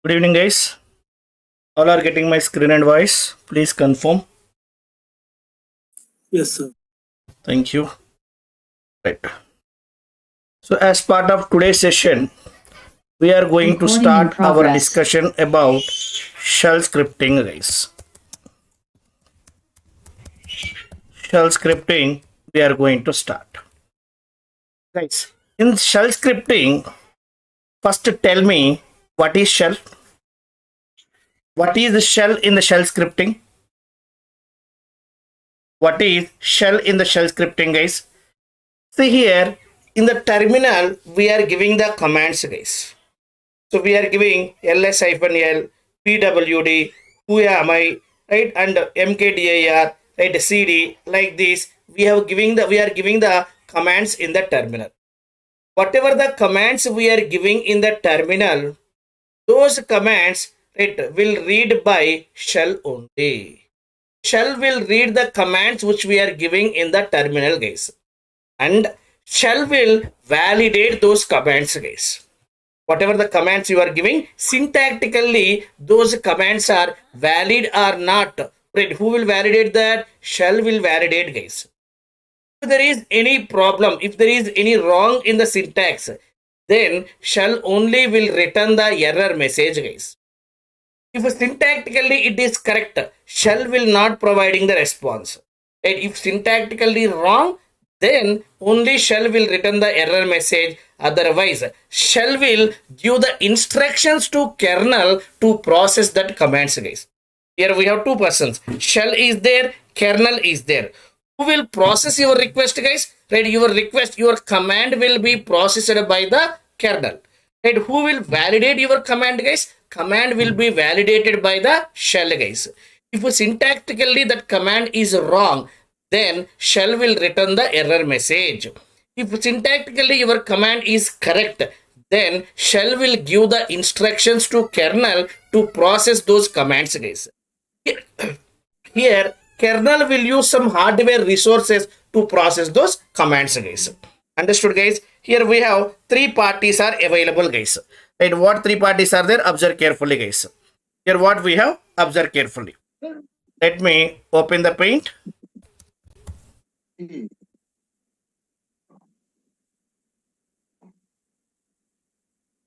Good evening, guys. All are getting my screen and voice. Please confirm. Yes, sir. Thank you. Right. So, as part of today's session, we are going to Recording in start our progress. discussion about shell scripting, guys. Shell scripting, we are going to start. Guys, in shell scripting, first tell me what is shell? What is the shell in the shell scripting? What is shell in the shell scripting, guys? See here, in the terminal, we are giving the commands, guys. So we are giving ls-l, pwd, who am I, right, and mkdir, right, cd, like this. We are giving the commands in the terminal. Whatever the commands we are giving in the terminal, those commands, right, will read by shell only. Shell will read the commands which we are giving in the terminal, guys, and shell will validate those commands, guys. Whatever the commands you are giving, syntactically those commands are valid or not, right? Who will validate that? Shell will validate, guys. If there is any problem, if there is any wrong in the syntax, then shell only will return the error message, guys. If syntactically it is correct, shell will not providing the response, right? If syntactically wrong, then only shell will return the error message. Otherwise, shell will give the instructions to kernel to process that commands, guys. Here we have two persons. Shell is there, kernel is there. Who will process your request, guys? Right, your request, your command will be processed by the kernel. Right, who will validate your command, guys? Command will be validated by the shell, guys. If syntactically that command is wrong, then shell will return the error message. If syntactically your command is correct, then shell will give the instructions to kernel to process those commands, guys. Here kernel will use some hardware resources to process those commands, guys. Understood, guys? Here we have three parties are available, guys. Right, what three parties are there? Observe carefully, guys. Here what we have? Observe carefully. Let me open the paint.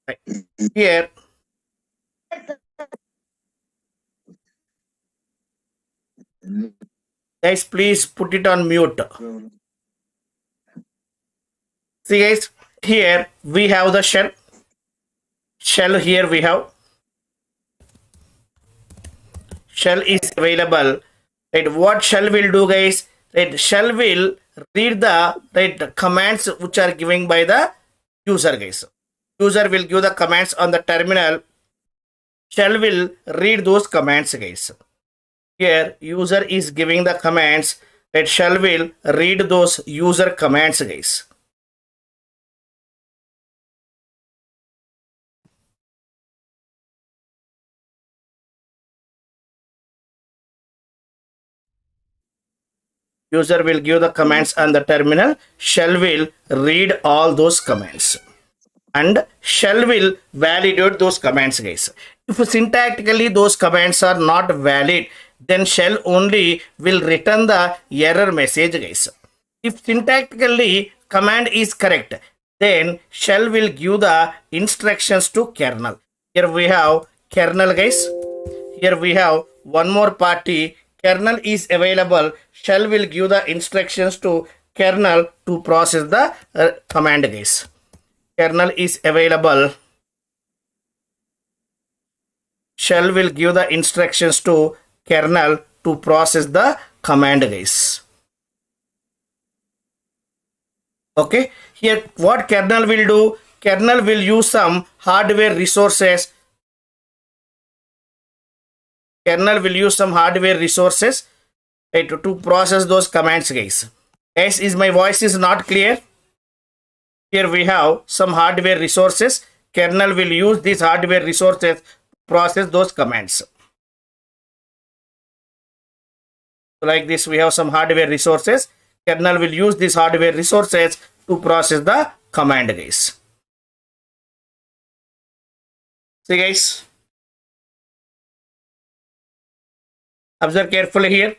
Right. Here, guys, please put it on mute. See, guys, here we have the shell. Shell here we have. Shell is available. Right, what shell will do, guys? Right, shell will read the commands which are given by the user, guys. User will give the commands on the terminal. Shell will read those commands, guys. Here user is giving the commands, that shell will read those user commands, guys. User will give the commands on the terminal. Shell will read all those commands and shell will validate those commands, guys. If syntactically those commands are not valid, then shell only will return the error message, guys. If syntactically command is correct, then shell will give the instructions to kernel. Here we have kernel, guys. Here we have one more party. Kernel is available. Shell will give the instructions to kernel to process the command, guys. Kernel is available. Shell will give the instructions to kernel to process the command, guys. Okay, here what kernel will do? Kernel will use some hardware resources. Kernel will use some hardware resources, right, to process those commands, guys. Guys, is my voice is not clear? Here we have some hardware resources. Kernel will use these hardware resources to process those commands. So like this, we have some hardware resources. Kernel will use these hardware resources to process the command, guys. See, guys, Observe carefully here.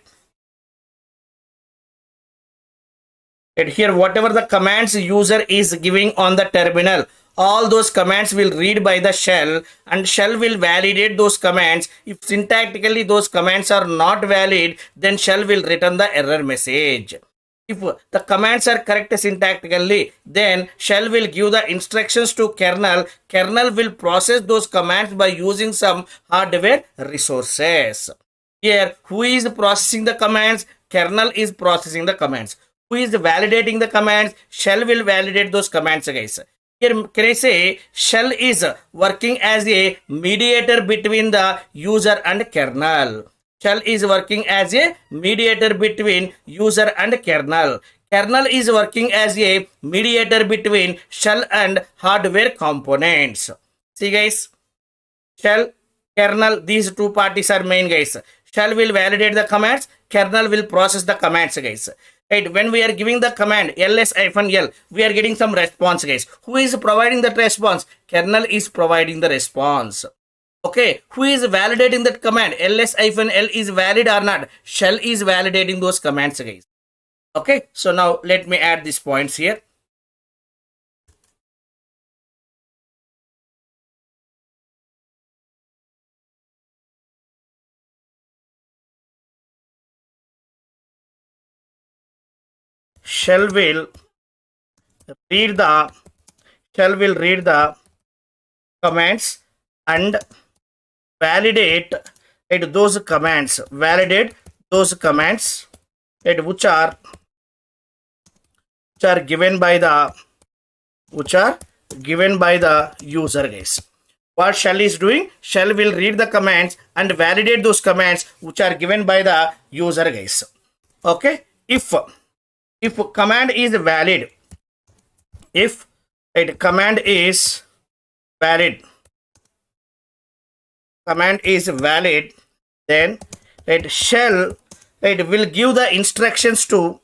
And here whatever the commands user is giving on the terminal, all those commands will read by the shell, and shell will validate those commands. If syntactically those commands are not valid, then shell will return the error message. If the commands are correct syntactically, then shell will give the instructions to kernel. Kernel will process those commands by using some hardware resources. Here, who is processing the commands? Kernel is processing the commands. Who is validating the commands? Shell will validate those commands, guys. Here, can I say shell is working as a mediator between the user and kernel. Shell is working as a mediator between user and kernel. Kernel is working as a mediator between shell and hardware components. See, guys, shell, kernel, these two parties are main, guys. Shell will validate the commands, kernel will process the commands, guys. Right, when we are giving the command ls-l, we are getting some response, guys. Who is providing that response? Kernel is providing the response. Okay, who is validating that command? ls-l is valid or not? Shell is validating those commands, guys. Okay, so now let me add these points here. Shell will read the commands and validate those commands, which are given by the user, guys. What shell is doing? Shell will read the commands and validate those commands which are given by the user, guys. Okay, if command is valid, if command is valid, then shell will give the instructions to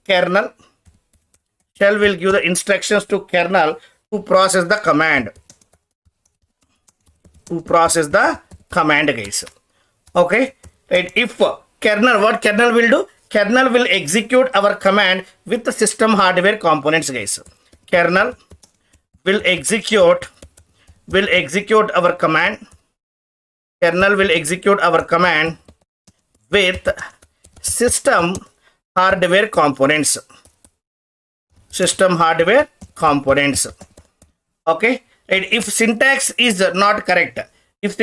kernel. Shell will give the instructions to kernel to process the command. Guys. Okay, right? If kernel, what kernel will do? Kernel will execute our command with the system hardware components, guys. Kernel will execute our command. Kernel will execute our command with system hardware components. Okay, and if syntax is not correct, if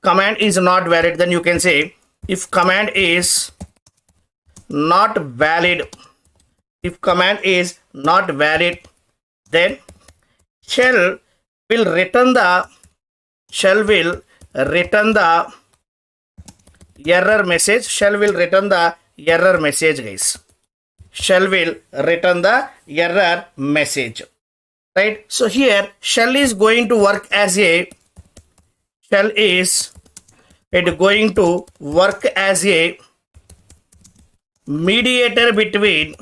command is not valid, then you can say if command is not valid, then shell will return the error message. Guys. Shell will return the error message. Right? So here shell is going to work as a mediator between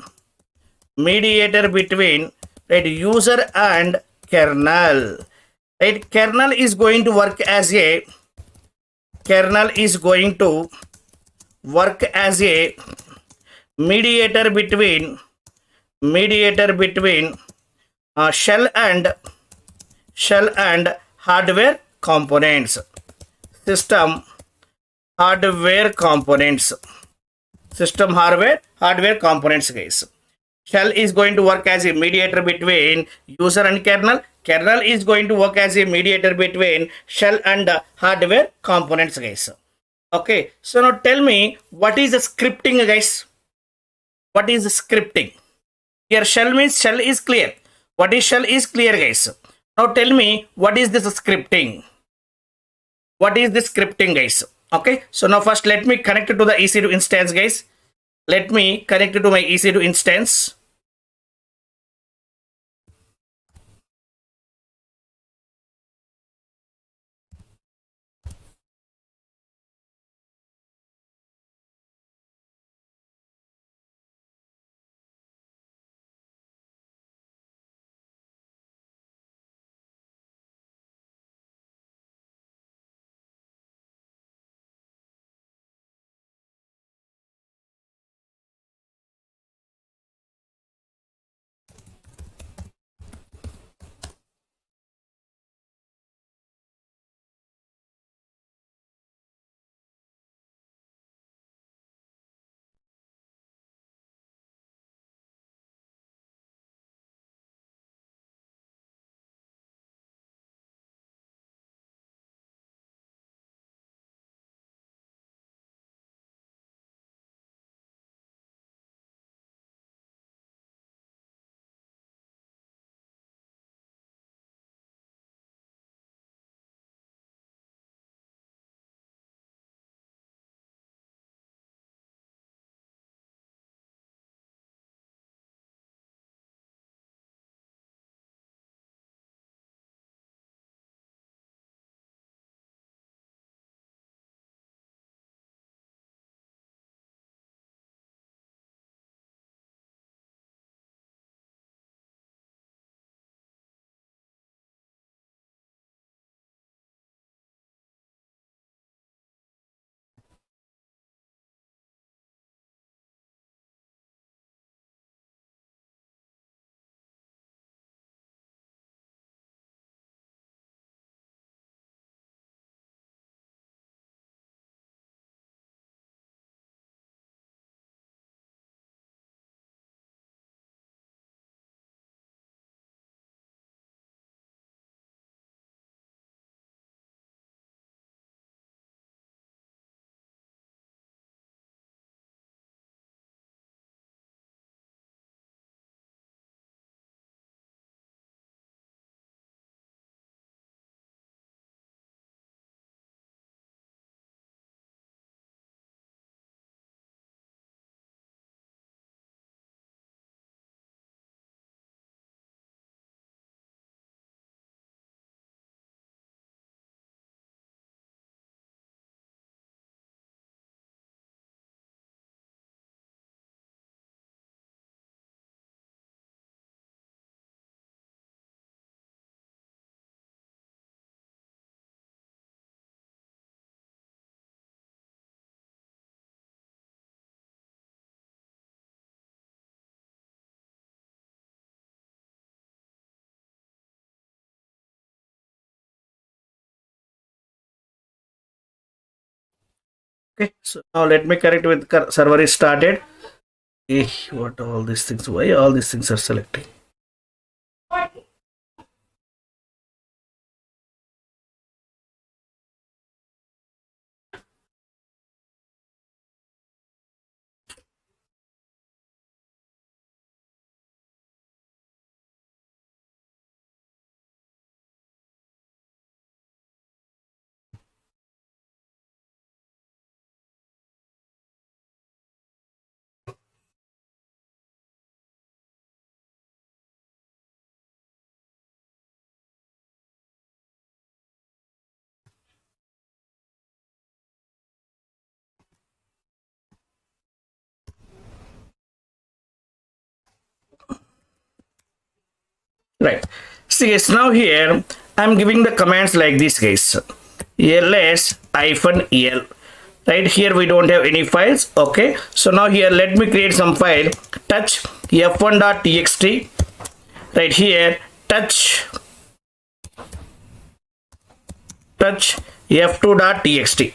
user and kernel. Right? Kernel is going to work as a mediator between shell and hardware components, system hardware components, guys. Shell is going to work as a mediator between user and kernel. Kernel is going to work as a mediator between shell and hardware components, guys. Okay, so now tell me, what is the scripting, guys? What is scripting? Here shell means shell is clear. What is shell is clear, guys. Now tell me, what is this scripting? Guys? Okay, so now first let me connect it to the EC2 instance, guys. Let me connect it to my EC2 instance. Okay, so now let me correct with server is started. What all these things? Why all these things are selecting? Right. See, yes, now here I'm giving the commands like this, guys. ls hyphen el. Right here we don't have any files. Okay. So now here let me create some file. Touch f1.txt. Right here touch f2.txt.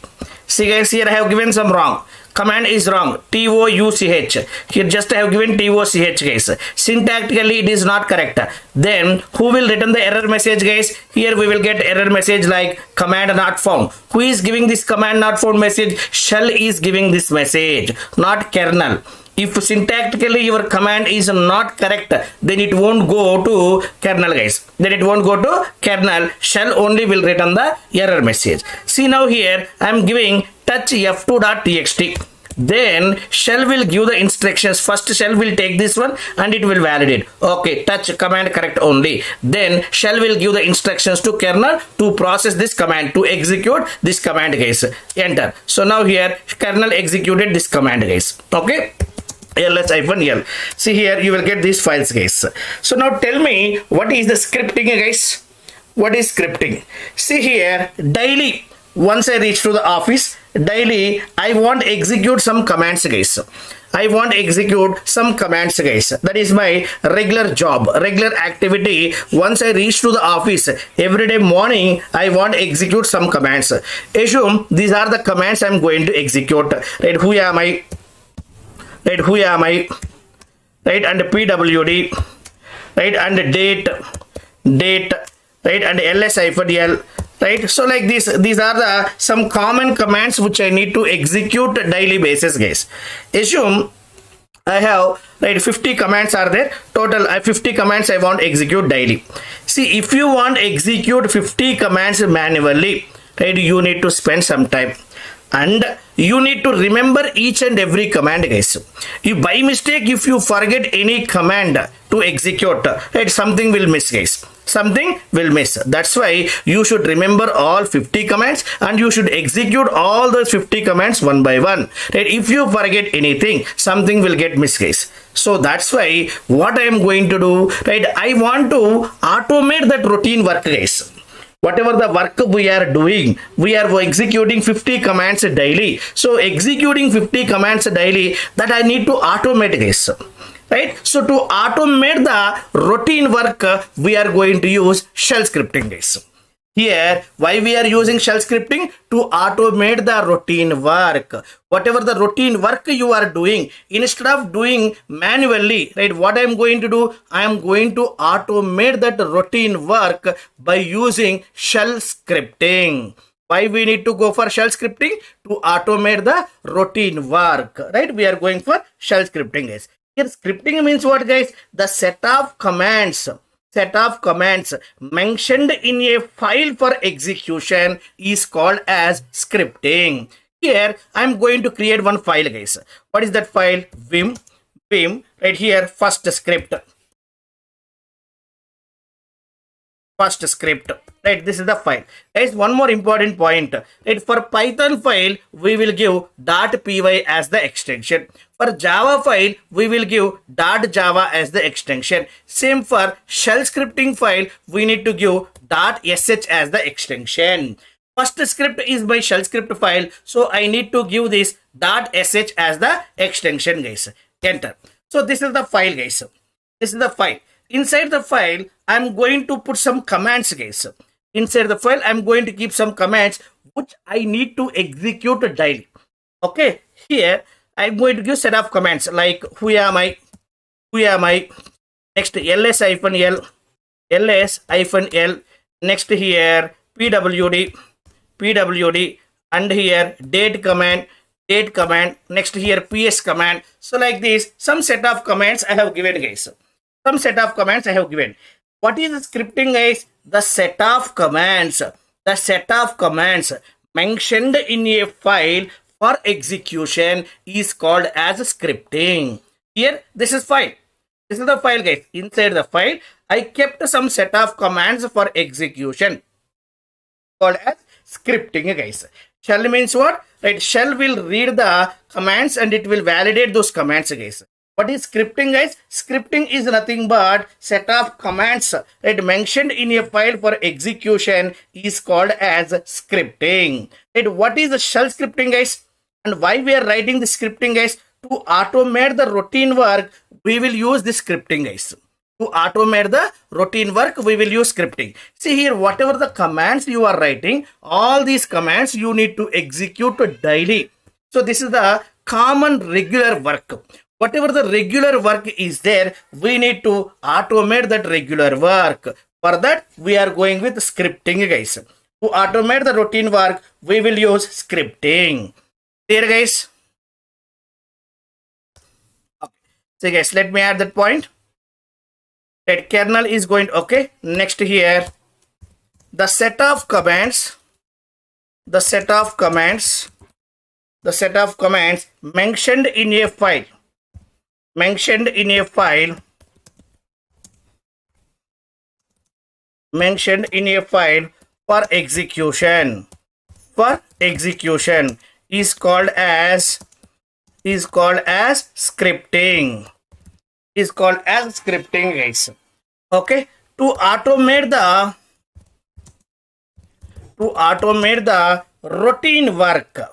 See guys, here I have given some wrong. Command is wrong. touch. Here just I have given touch, guys. Syntactically it is not correct. Then who will return the error message, guys? Here we will get error message like command not found. Who is giving this command not found message? Shell is giving this message, not kernel. If syntactically your command is not correct, then it won't go to kernel, guys. Then it won't go to kernel. Shell only will return the error message. See now here I am giving touch f2.txt. Then shell will give the instructions. First shell will take this one and it will validate. Okay, touch command correct only. Then shell will give the instructions to kernel to process this command, to execute this command, guys. Enter. So now here kernel executed this command, guys. Okay. ls-l. See here you will get these files, guys. So now tell me what is the scripting, guys? What is scripting? See here daily once I reach to the office, daily I want to execute some commands, guys. I want to execute some commands, guys. That is my regular job, regular activity. Once I reach to the office, every day morning, I want to execute some commands. Assume these are the commands I'm going to execute. Right? Who am I? Right? Who am I? Right? And pwd. Right? And date. Right? And ls-l. Right? So like this, these are the some common commands which I need to execute daily basis, guys. Assume I have, right, 50 commands are there. Total 50 commands I want to execute daily. See, if you want to execute 50 commands manually, right, you need to spend some time. And you need to remember each and every command, guys. If by mistake, if you forget any command to execute, right, something will miss, guys. Something will miss. That's why you should remember all 50 commands and you should execute all those 50 commands one by one. Right? If you forget anything, something will get missed, guys. So that's why what I am going to do, right? I want to automate that routine work, guys. Whatever the work we are doing, we are executing 50 commands daily. So executing 50 commands daily, that I need to automate, guys. Right? So to automate the routine work, we are going to use shell scripting, guys. Here, why we are using shell scripting? To automate the routine work. Whatever the routine work you are doing, instead of doing manually, right? What I am going to do? I am going to automate that routine work by using shell scripting. Why we need to go for shell scripting? To automate the routine work, right? We are going for shell scripting, guys. Here scripting means what, guys? The set of commands mentioned in a file for execution is called as scripting. Here I am going to create one file, guys. What is that file? Vim, right here, first script. Right, this is the file, guys. One more important point, right? For Python file we will give .py as the extension. For Java file we will give .java as the extension. Same for shell scripting file, we need to give .sh as the extension. First script is my shell script file, so I need to give this .sh as the extension, guys. Enter. So this is the file, guys. This is the file. Inside the file, I'm going to put some commands, guys. Inside the file, I'm going to keep some commands which I need to execute daily. Okay, here I'm going to give set of commands like who am I, next ls-l, next here pwd, and here date command, next here ps command. So like this, some set of commands I have given, guys. Some set of commands I have given. What is the scripting, guys? The set of commands. The set of commands mentioned in a file for execution is called as scripting. Here, this is file. This is the file, guys. Inside the file, I kept some set of commands for execution called as scripting, guys. Shell means what? Right, shell will read the commands and it will validate those commands, guys. What is scripting, guys? Scripting is nothing but set of commands right mentioned in a file for execution is called as scripting. Right, what is the shell scripting, guys? And why we are writing the scripting, guys? To automate the routine work, we will use the scripting, guys. To automate the routine work, we will use scripting. See here, whatever the commands you are writing, all these commands you need to execute daily. So this is the common regular work. Whatever the regular work is there, we need to automate that regular work. For that, we are going with scripting, guys. To automate the routine work, we will use scripting. Clear, guys? Okay. So guys, let me add that point. That kernel is going, okay. Next here, the set of commands mentioned in a file for execution is called as scripting. Guys. Okay, to automate the routine work,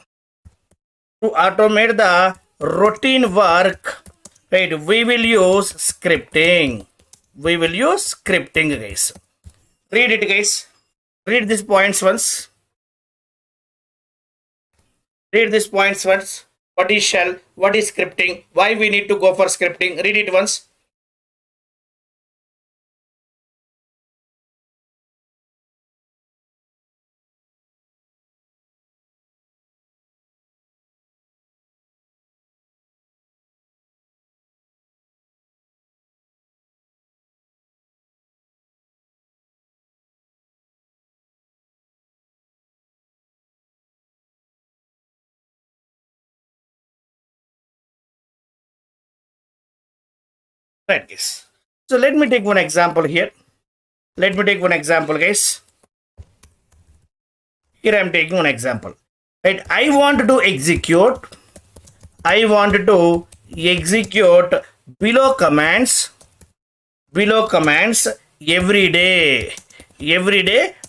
right, we will use scripting. Guys. Read it, guys. Read these points once. What is shell? What is scripting? Why we need to go for scripting? Read it once. Right, guys. So let me take one example here. Guys. Here I am taking one example. Right, I want to execute below commands every day.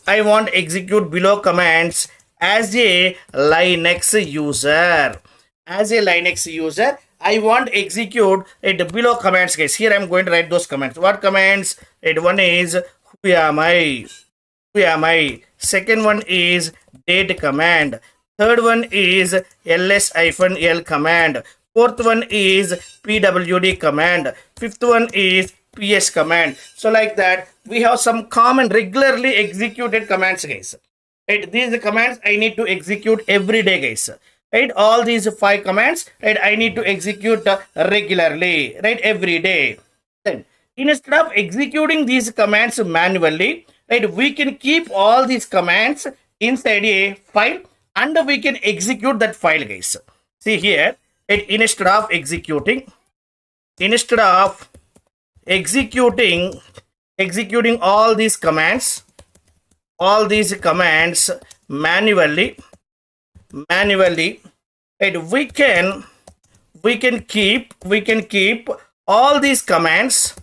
I want to execute below commands as a Linux user. I want to execute it below commands, guys. Here I am going to write those commands. What commands? One is who am I? Second one is date command. Third one is ls-l command. Fourth one is pwd command. Fifth one is ps command. So like that, we have some common regularly executed commands, guys. Right, these commands I need to execute every day, guys. Right, all these 5 commands, right, I need to execute regularly, right, every day. Then instead of executing these commands manually, right, we can keep all these commands inside a file and we can execute that file, guys. See here, right, instead of executing all these commands manually, right, we can keep all these commands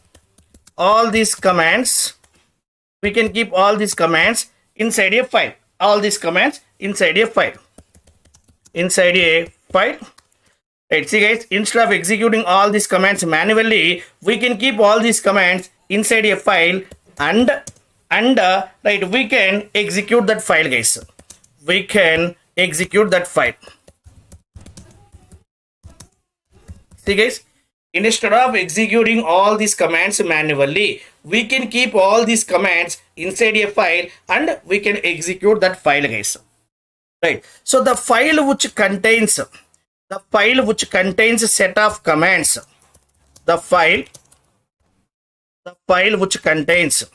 we can keep all these commands inside a file. Right, see guys, instead of executing all these commands manually, we can keep all these commands inside a file and right, we can execute that file, guys. See guys, instead of executing all these commands manually, we can keep all these commands inside a file and we can execute that file guys. Right. So the file which contains set of commands, the file which contains a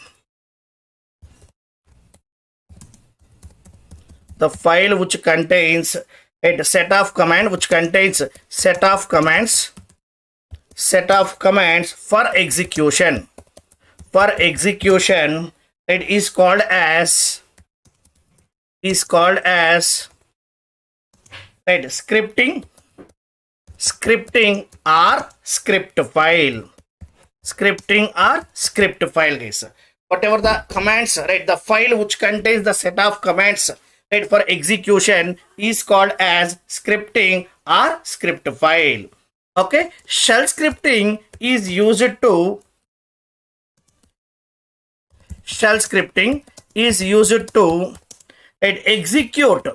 set of commands for execution. It is called as right, scripting or script file. Guys. Whatever the commands, right, the file which contains the set of commands, right, for execution is called as scripting or script file. Okay, shell scripting is used to right, execute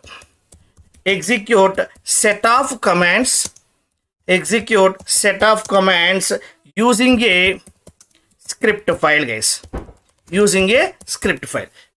set of commands using a script file guys,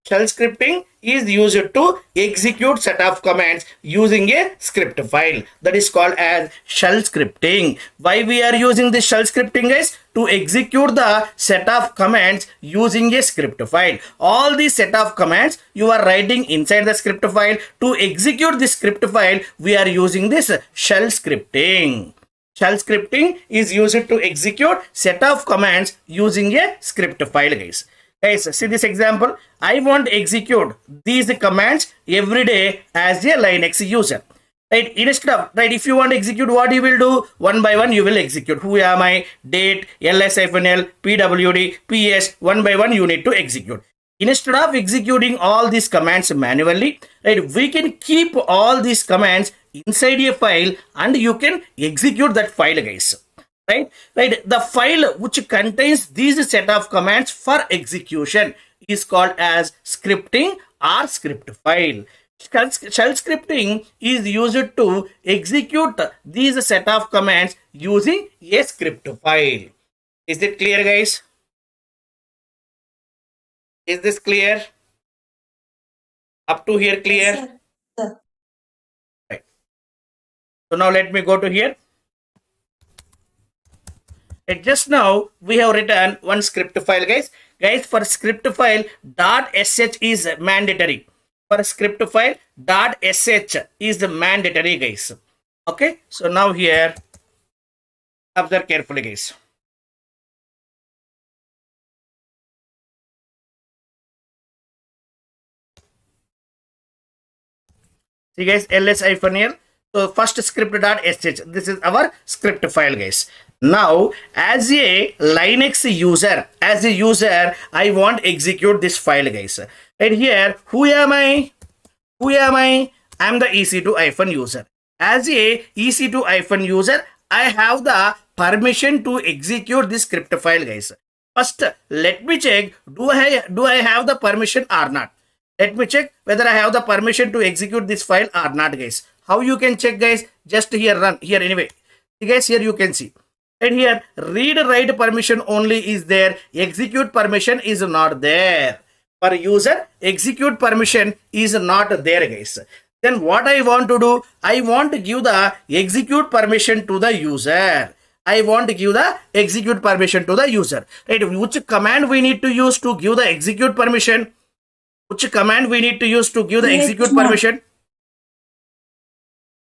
shell scripting is used to execute set of commands using a script file, that is called as shell scripting. Why we are using this shell scripting guys? To execute the set of commands using a script file. All these set of commands you are writing inside the script file. To execute this script file, we are using this shell scripting. Shell scripting is used to execute set of commands using a script file guys. Guys, see this example. I want to execute these commands every day as a Linux user. Right, instead of, right, if you want to execute, what you will do? One by one you will execute. Who am I? Date, ls-l, pwd, ps, one by one you need to execute. Instead of executing all these commands manually, right, we can keep all these commands inside a file and you can execute that file guys. Right, the file which contains these set of commands for execution is called as scripting or script file. Shell scripting is used to execute these set of commands using a script file. Is it clear guys? Is this clear? Up to here clear? Yes, sir. Right. So now let me go to here. Just now we have written one script file guys. For script file .sh is mandatory. For script file .sh is mandatory guys. Okay, so now here observe carefully guys. See guys, ls-l. So first script.sh, this is our script file guys. Now as a Linux user, I want to execute this file guys. And here, who am I? I am the EC2- user. As a EC2- user, I have the permission to execute this script file guys. First, let me check, do I have the permission or not? Let me check whether I have the permission to execute this file or not guys. How you can check guys? Just here run here anyway. See guys, here you can see. And here read write permission only is there. Execute permission is not there. For user, execute permission is not there guys. Then what I want to do? I want to give the execute permission to the user. Right? Which command we need to use to give the execute permission? Which command we need to use to give the execute permission?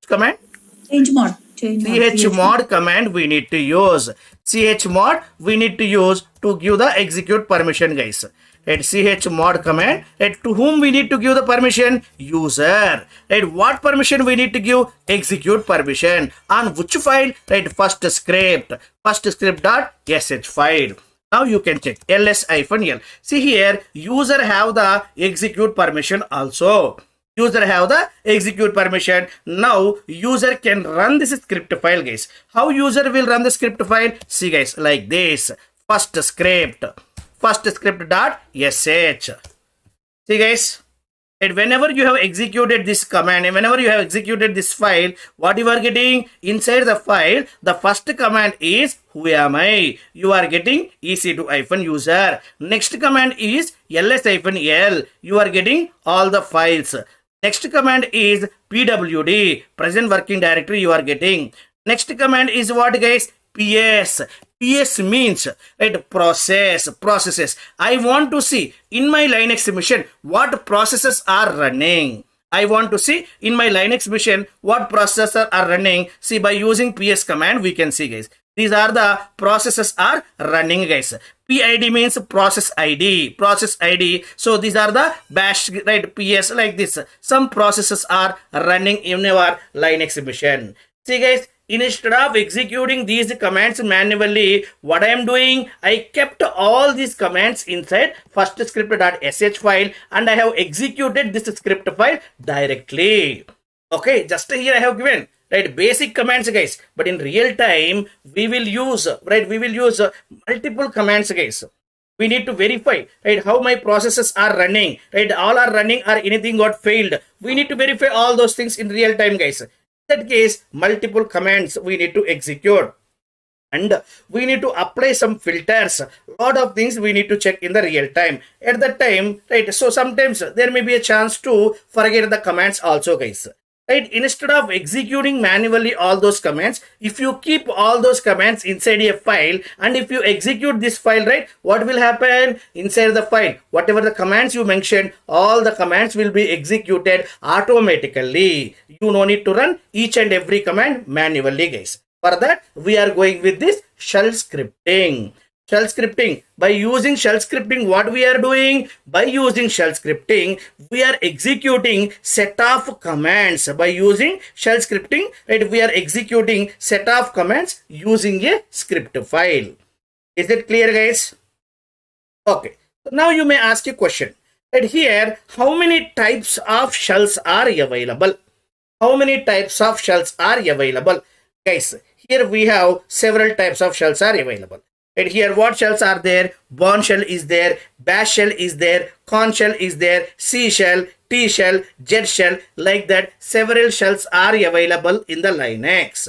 Command? Chmod chmod command we need to use. Chmod we need to use to give the execute permission guys. Right, chmod command. Right, to whom we need to give the permission? User. Right, what permission we need to give? Execute permission. On which file? Right, first script.sh file. Now you can check ls-l. See here, user have the execute permission also. Now user can run this script file guys. How user will run the script file? See guys, like this. First script.sh. See guys, And whenever you have executed this command and whenever you have executed this file, what you are getting inside the file, the first command is who am I? You are getting ec2-user. Next command is ls-l. You are getting all the files. Next command is pwd, present working directory you are getting. Next command is what, guys? PS. PS means, right, processes. I want to see in my Linux machine what processes are running. I want to see in my Linux machine what processes are running. See, by using PS command, we can see, guys. These are the processes are running, guys. PID means process ID. Process ID. So these are the bash, right? PS like this. Some processes are running in our Linux machine. See, guys. Instead of executing these commands manually, what I am doing, I kept all these commands inside first script.sh file and I have executed this script file directly. Okay, just here I have given, right, basic commands, guys, but in real time we will use, right, multiple commands, guys. We need to verify, right, how my processes are running, right, all are running or anything got failed. We need to verify all those things in real time, guys. In that case, multiple commands we need to execute and we need to apply some filters. Lot of things we need to check in the real time at that time, right? So sometimes there may be a chance to forget the commands also, guys. Right, instead of executing manually all those commands, if you keep all those commands inside a file and if you execute this file, right, what will happen inside the file? Whatever the commands you mentioned, all the commands will be executed automatically. You no need to run each and every command manually, guys. For that, we are going with this shell scripting. Shell scripting. By using shell scripting, what we are doing? By using shell scripting, we are executing set of commands. By using shell scripting, right, we are executing set of commands using a script file. Is it clear, guys? Okay. So now you may ask a question. Right here, how many types of shells are available? How many types of shells are available? Guys, here we have several types of shells are available. And here what shells are there? Bourne shell is there, bash shell is there, corn shell is there, C shell, T shell, jet shell, like that several shells are available in the Linux.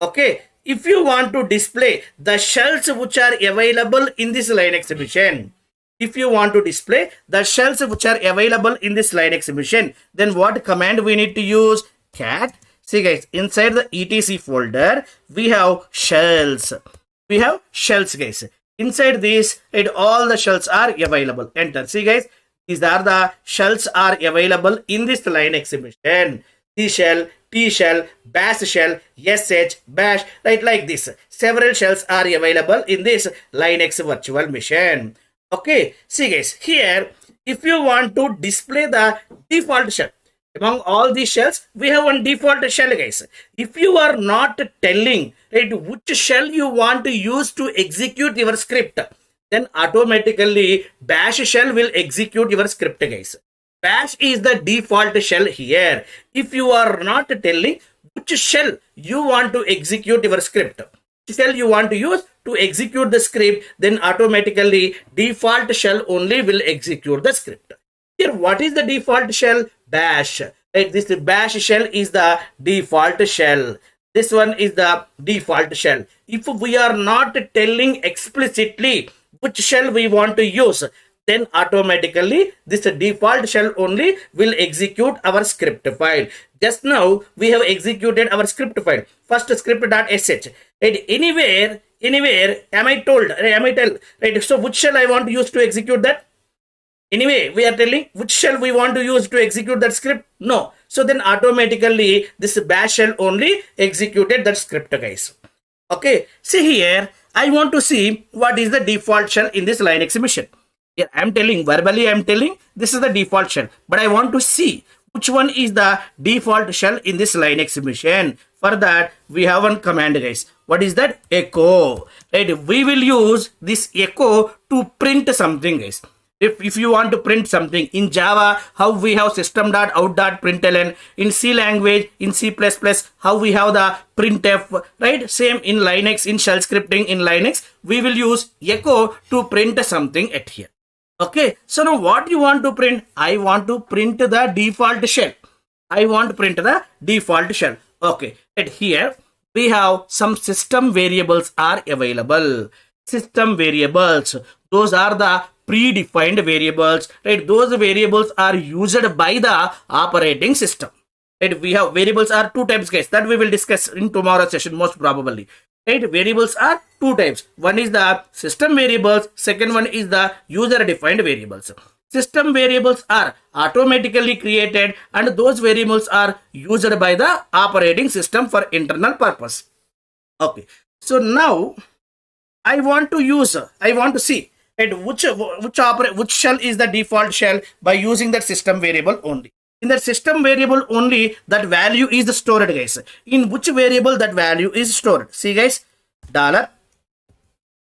Okay, if you want to display the shells which are available in this Linux machine, if you want to display the shells which are available in this Linux machine, then what command we need to use? Cat. See, guys, inside the etc folder we have shells. We have shells, guys. Inside this, all the shells are available. Enter. See, guys, these are the shells are available in this Linux machine. C shell, T shell, bash shell, sh, bash, right, like this. Several shells are available in this Linux virtual machine. Okay. See, guys, here, if you want to display the default shell, among all these shells, we have one default shell, guys. If you are not telling, right, which shell you want to use to execute your script, then automatically bash shell will execute your script, guys. Bash is the default shell here. If you are not telling which shell you want to execute your script, which shell you want to use to execute the script, then automatically default shell only will execute the script. Here, what is the default shell? Bash. Right? This bash shell is the default shell. This one is the default shell. If we are not telling explicitly which shell we want to use, then automatically this default shell only will execute our script file. Just now we have executed our script file. First script.sh. Right? Anywhere, am I told? Right? So which shell I want to use to execute that? Anyway, we are telling which shell we want to use to execute that script? No. So then automatically this bash shell only executed that script, guys. Okay. See here, I want to see what is the default shell in this Linux machine. Here I am telling, verbally I am telling this is the default shell. But I want to see which one is the default shell in this Linux machine. For that, we have one command, guys. What is that? Echo. Right? We will use this echo to print something, guys. If you want to print something in Java, how we have system.out.println, in C language, in C++, how we have the printf, right? Same in Linux, in shell scripting in Linux, we will use echo to print something at here. Okay, so now what you want to print? I want to print the default shell. I want to print the default shell. Okay, and here we have some system variables are available. System variables, those are the predefined variables, right? Those variables are used by the operating system. Right? We have variables are two types, guys, that we will discuss in tomorrow's session most probably. Right? Variables are two types. One is the system variables, second one is the user defined variables. System variables are automatically created and those variables are used by the operating system for internal purpose. Okay, so now I want to see, right, which shell is the default shell by using that system variable only. In that system variable only, that value is stored, guys. In which variable that value is stored? See, guys, dollar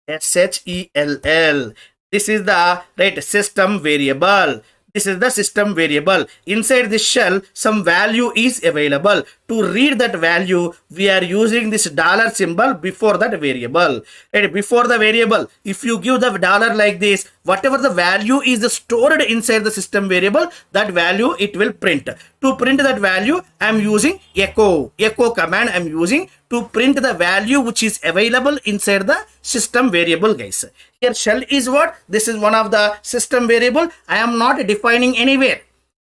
SHELL. This is the right system variable. This is the system variable. Inside this shell, some value is available. To read that value, we are using this dollar symbol before that variable. Right? Before the variable, if you give the dollar like this, whatever the value is stored inside the system variable, that value it will print. To print that value, I am using echo command. I am using to print the value which is available inside the system variable, guys. Here shell is what? This is one of the system variable. I am not defining anywhere.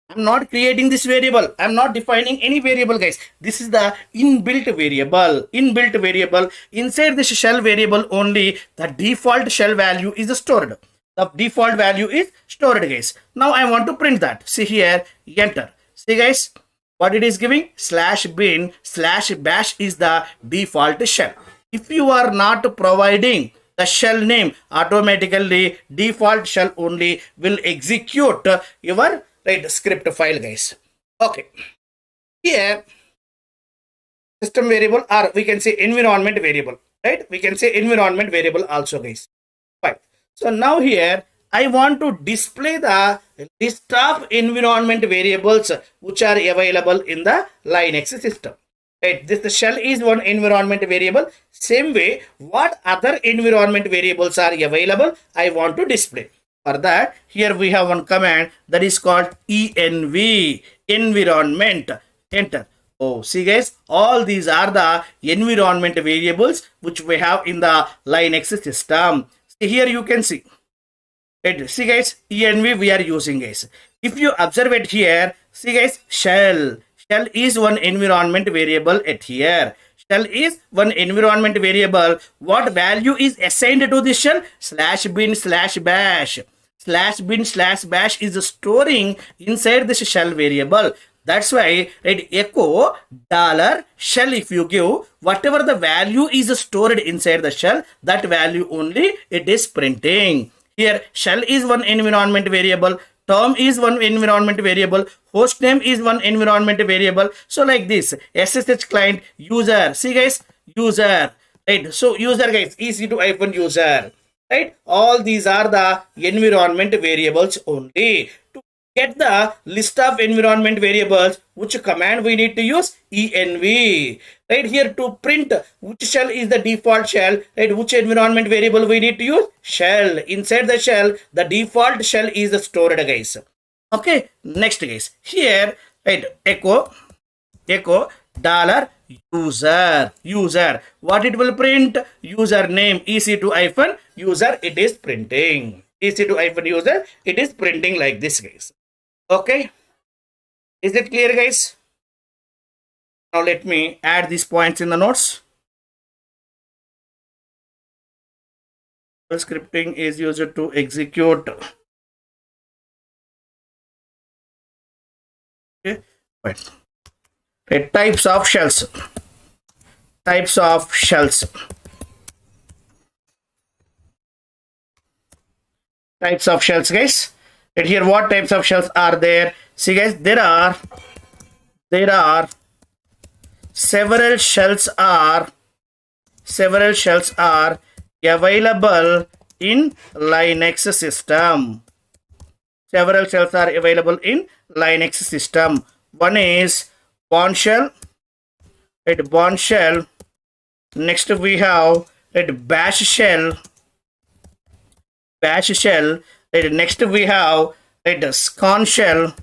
I'm not creating this variable. I'm not defining any variable, guys. This is the inbuilt variable. Inbuilt variable. Inside this shell variable only, the default shell value is stored. The default value is stored, guys. Now I want to print that. See here, enter. See, guys, what it is giving? /bin/bash is the default shell. If you are not providing the shell name, automatically default shell only will execute your right script file, guys. Okay, here system variable, or we can say environment variable, right? We can say environment variable also, guys. Fine. So now here I want to display the list of environment variables which are available in the Linux system. Right, this the shell is one environment variable. Same way, what other environment variables are available, I want to display. For that, here we have one command that is called env, environment. Enter. Oh, see, guys, all these are the environment variables which we have in the Linux system. See, here you can see. Right. See, guys, env we are using, guys. If you observe it here, see, guys, shell is one environment variable at here. Shell is one environment variable. What value is assigned to this shell? /bin/bash. /bin/bash is storing inside this shell variable. That's why, right, echo $shell. If you give whatever the value is stored inside the shell, that value only it is printing. Here shell is one environment variable, term is one environment variable, host name is one environment variable. So like this, SSH client, user. See, guys, user, right? So user, guys, EC2 user, right? All these are the environment variables only. To get the list of environment variables, which command we need to use? env. Right, here to print which shell is the default shell, right? Which environment variable we need to use? Shell. Inside the shell, the default shell is stored, guys. Okay, next, guys, here, right, echo $user. What it will print? Username, EC2 user, it is printing. EC2 user, it is printing like this, guys. Okay, is it clear, guys? Now let me add these points in the notes. Scripting is used to execute. Okay, right. Okay. Types of shells. Types of shells. Types of shells, guys. Right here, what types of shells are there? See, guys, there are several shells are available in Linux system. Several shells are available in Linux system. One is Bourne shell, right? Bourne shell. Next we have, right, bash shell, Right, next we have corn shell,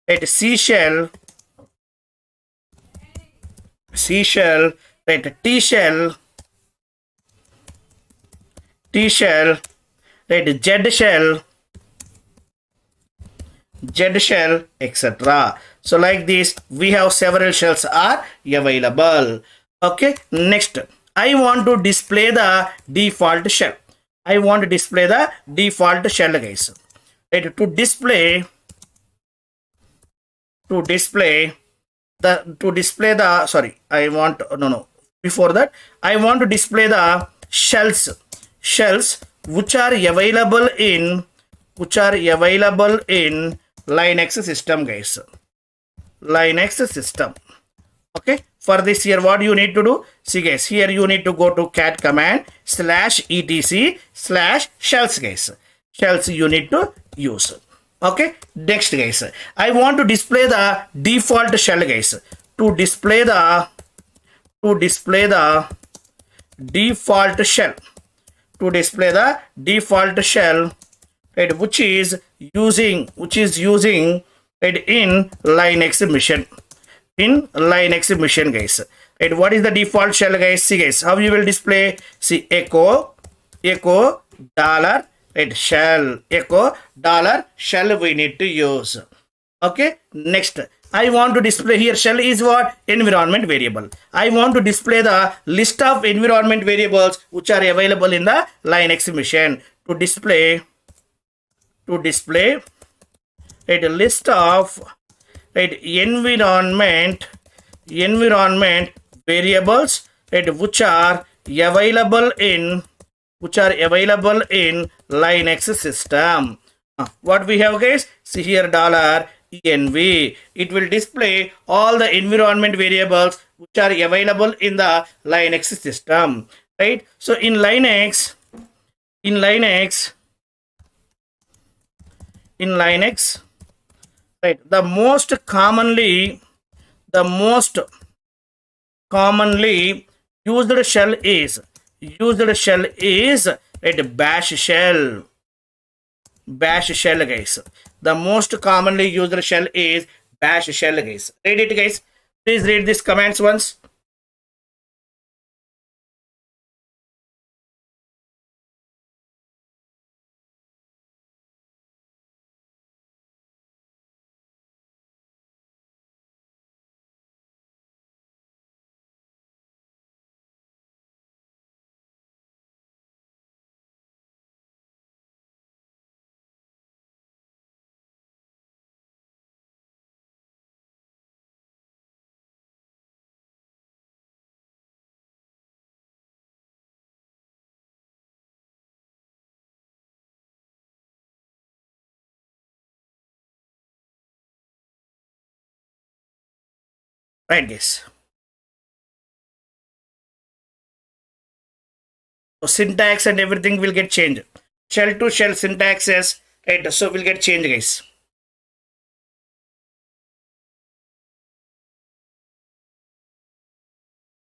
right, seashell, right, tea shell, right, jet shell, etc. So like this, we have several shells are available. Okay, next, I want to display the default shell. I want to display the default shell, guys. Right, to display the sorry, I want no before that I want to display the shells which are available in Linux system, guys. Linux system. Okay, for this here what you need to do, see guys, here you need to go to cat command /etc/shells, guys. Shells you need to use. Okay, next guys, I want to display the default shell, guys. To display the default shell, right, which is using right, in Linux machine, guys. Right, what is the default shell, guys? See guys, how you will display, see echo dollar, right, shell, echo dollar shell we need to use. Okay, next, I want to display here, shell is what? Environment variable. I want to display the list of environment variables which are available in the Linux machine. To display right, a list of right, environment variables, right, which are available in Linux system. What we have, guys? See here, $env. It will display all the environment variables which are available in the Linux system. Right? So in Linux, right, the most commonly used shell is right, bash shell, guys. The most commonly used shell is bash shell, guys. Read it, guys. Please read these comments once. Right, guys. So syntax and everything will get changed. Shell to shell syntaxes, right? So will get changed, guys.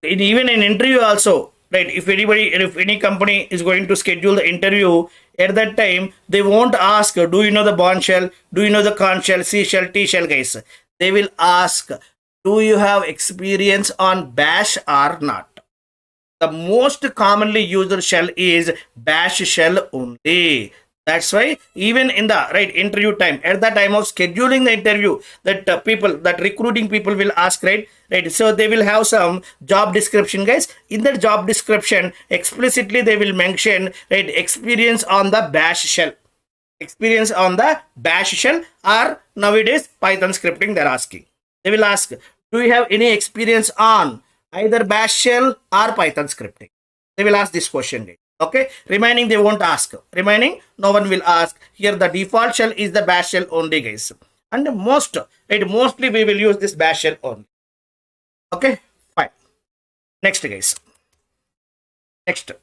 Even in interview also, right, if any company is going to schedule the interview, at that time they won't ask, do you know the Bourne shell, do you know the corn shell, C shell, T shell, guys. They will ask, do you have experience on bash or not? The most commonly used shell is bash shell only. That's why even in the right interview time, at the time of scheduling the interview, that recruiting people will ask, right. So they will have some job description, guys. In that job description, explicitly they will mention, right, experience on the bash shell, or nowadays Python scripting they're asking. They will ask, do you have any experience on either bash shell or Python scripting? They will ask this question, guys. Okay, remaining they won't ask. Remaining no one will ask. Here the default shell is the bash shell only, guys. And mostly we will use this bash shell only. Okay, fine. Next, guys. Next.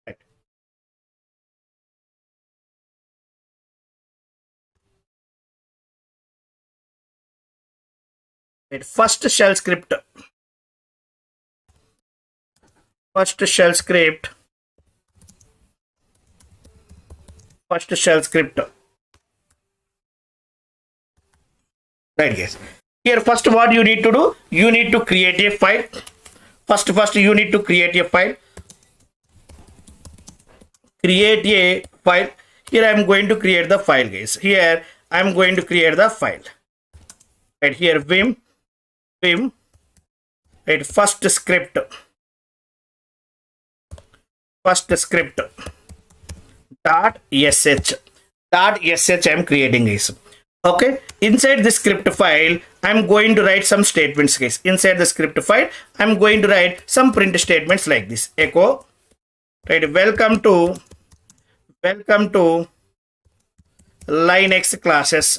Right. Right, first shell script. First shell script. First shell script. Right, guys. Here, first, what you need to do? You need to create a file. First, you need to create a file. Create a file. Here, I am going to create the file, guys. Here, I am going to create the file. Right here, vim. Right, first script. First script. .sh. .sh I am creating, guys. Okay, inside the script file, I'm going to write some statements, guys. Inside the script file, I'm going to write some print statements like this. Echo, right? Welcome to Linux classes.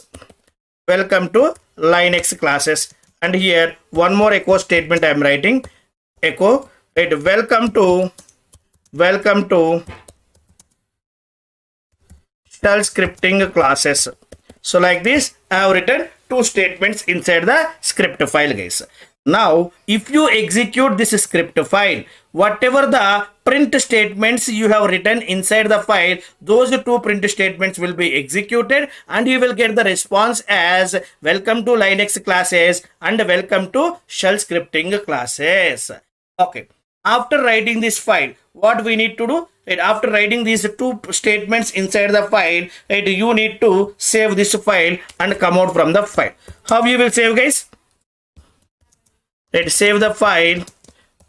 Welcome to Linux classes. And here, one more echo statement I'm writing. Echo, right? Welcome to shell scripting classes. So like this, I have written two statements inside the script file, guys. Now, if you execute this script file, whatever the print statements you have written inside the file, those two print statements will be executed and you will get the response as welcome to Linux classes and welcome to shell scripting classes. Okay. After writing this file, what we need to do? Right, after writing these two statements inside the file, right, you need to save this file and come out from the file. How you will save, guys? Right, save the file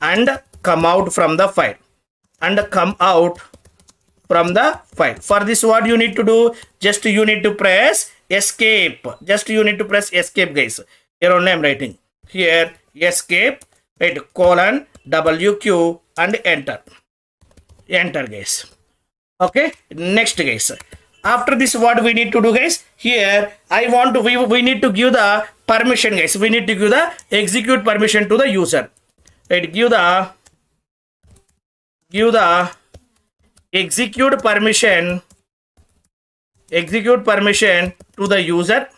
and come out from the file. And come out from the file. For this, what you need to do? Just you need to press escape. Just you need to press escape, guys. Here only I am writing. Here, escape, right, colon, WQ and enter. Enter, guys. Okay, next, guys. After this, what we need to do, guys? Here, we need to give the permission, guys. We need to give the execute permission to the user. Right, give the execute permission to the user.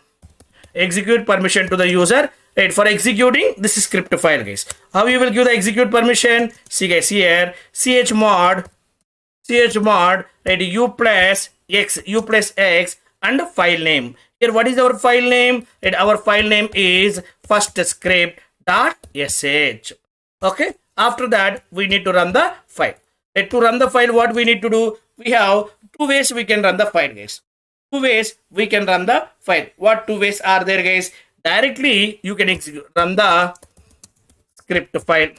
Execute permission to the user. Right, for executing this script file, guys. How you will give the execute permission? See, guys, here chmod, right, u plus x and file name. Here, what is our file name? Right, our file name is first script.sh. Okay, after that, we need to run the file. Right, to run the file, what we need to do? We have two ways we can run the file, guys. Two ways we can run the file. What two ways are there, guys? Directly, you can run the script file.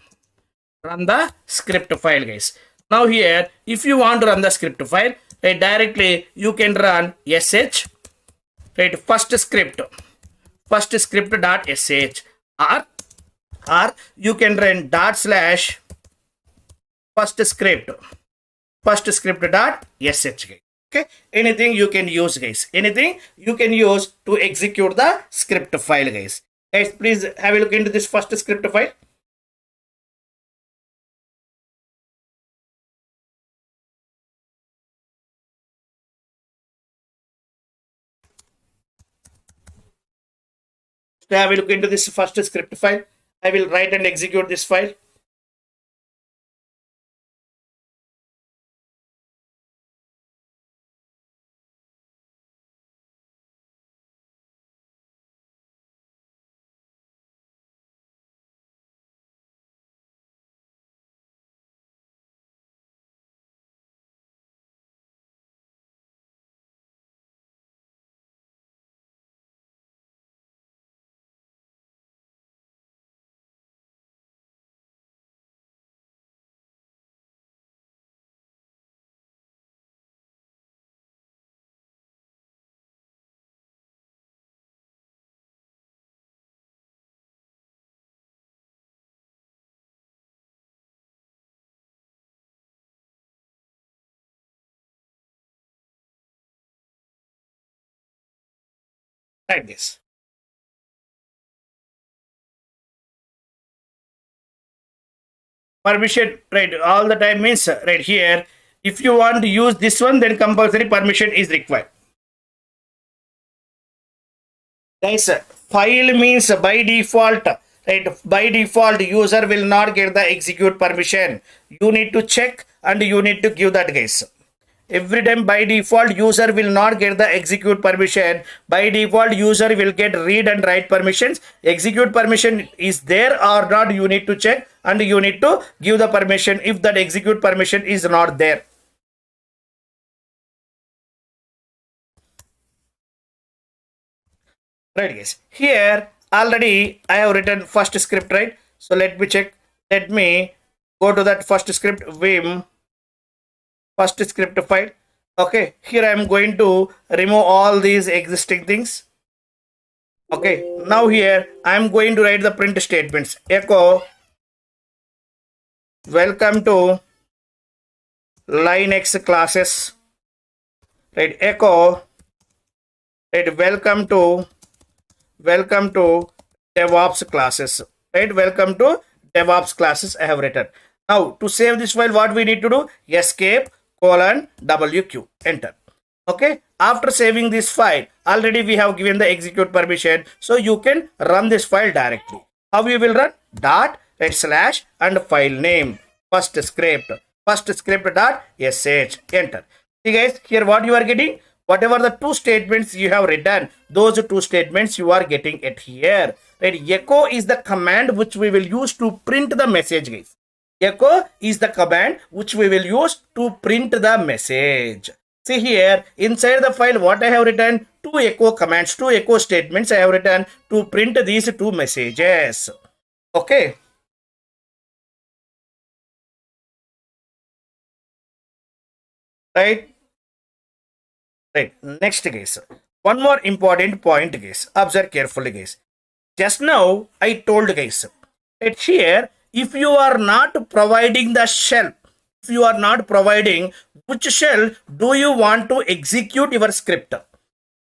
Run the script file, guys. Now here, if you want to run the script file, right, directly you can run sh, right, first script.sh, or you can run /first script.sh. Okay, anything you can use, guys. Anything you can use to execute the script file, guys. Guys, please have a look into this first script file. Have a look into this first script file. I will write and execute this file. Like this. Permission, right, all the time means right here. If you want to use this one, then compulsory permission is required. Guys, file means by default, right? By default, user will not get the execute permission. You need to check and you need to give that, guys. Every time by default user will not get the execute permission. By default user will get read and write permissions. Execute permission is there or not, you need to check and you need to give the permission if that execute permission is not there. Right, guys, here already I have written first script, right? So let me check. Let me go to that first script, vim first script file. Okay, here I am going to remove all these existing things. Okay, now here I am going to write the print statements. Echo welcome to Linux classes, right? Echo, right? Welcome to DevOps classes, right? Welcome to DevOps classes I have written. Now to save this file, what we need to do? Escape :WQ, enter. Okay, after saving this file, already we have given the execute permission, so you can run this file directly. How you will run? Dot, right, slash and file name first script dot sh, enter. See guys, here what you are getting? Whatever the two statements you have written, those two statements you are getting it here, right? Echo is the command which we will use to print the message, guys. Echo is the command which we will use to print the message. See here, inside the file what I have written? Two echo commands, two echo statements I have written to print these two messages. Okay. Right. Right. Next, guys. One more important point, guys. Observe carefully, guys. Just now I told, guys, right here, if you are not providing the shell, if you are not providing, which shell do you want to execute your script?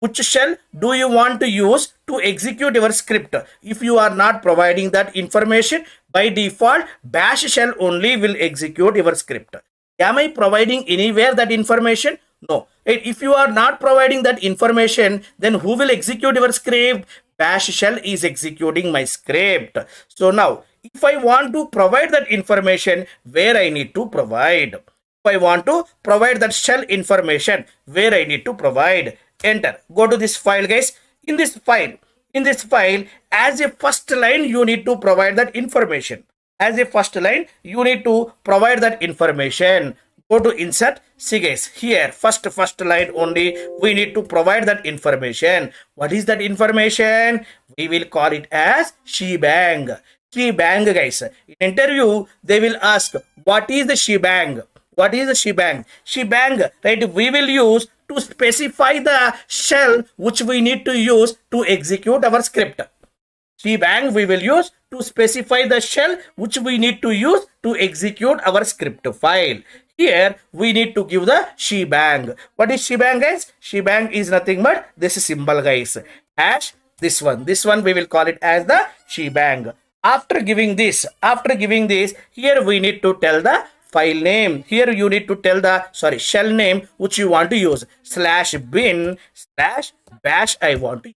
Which shell do you want to use to execute your script? If you are not providing that information, by default, bash shell only will execute your script. Am I providing anywhere that information? No. If you are not providing that information, then who will execute your script? Bash shell is executing my script. So now, if I want to provide that information, where I need to provide? If I want to provide that shell information, where I need to provide? Enter. Go to this file, guys. In this file, as a first line, you need to provide that information. As a first line, you need to provide that information. Go to insert. See guys, here first line only we need to provide that information. What is that information? We will call it as shebang. Shebang, guys. In interview, they will ask, what is the shebang? What is the shebang? Shebang, right? We will use to specify the shell which we need to use to execute our script. Shebang we will use to specify the shell which we need to use to execute our script file. Here we need to give the shebang. What is shebang, guys? Shebang is nothing but this symbol, guys. Hash this one. This one we will call it as the shebang. After giving this, here we need to tell the file name. Here you need to tell the shell name which you want to use. /bin/bash I want to use.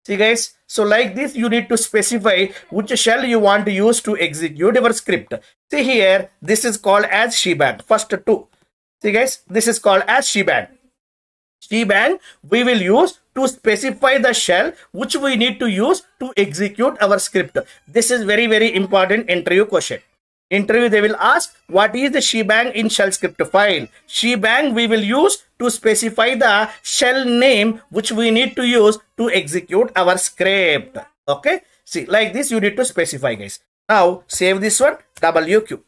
See guys, so like this you need to specify which shell you want to use to execute your script. See here, this is called as shebang. First two. See guys, this is called as shebang. Shebang we will use to specify the shell which we need to use to execute our script. This is very, very important interview question. Interview, they will ask, what is the shebang in shell script file? Shebang we will use to specify the shell name which we need to use to execute our script. Okay, see, like this you need to specify, guys. Now save this one, WQ.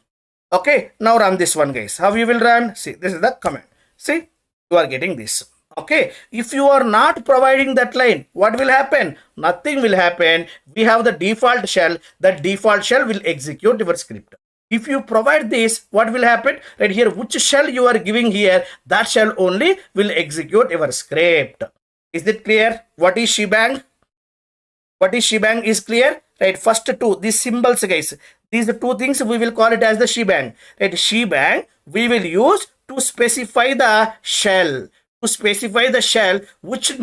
Okay, now run this one, guys. How you will run? See, this is the command. See, you are getting this. Okay, if you are not providing that line, what will happen? Nothing will happen. We have the default shell. That default shell will execute your script. If you provide this, what will happen? Right here, which shell you are giving here, that shell only will execute your script. Is it clear? What is shebang? What is shebang is clear? Right, first two, these symbols, guys. These two things we will call it as the shebang. Right, shebang we will use to specify the shell. To specify the shell which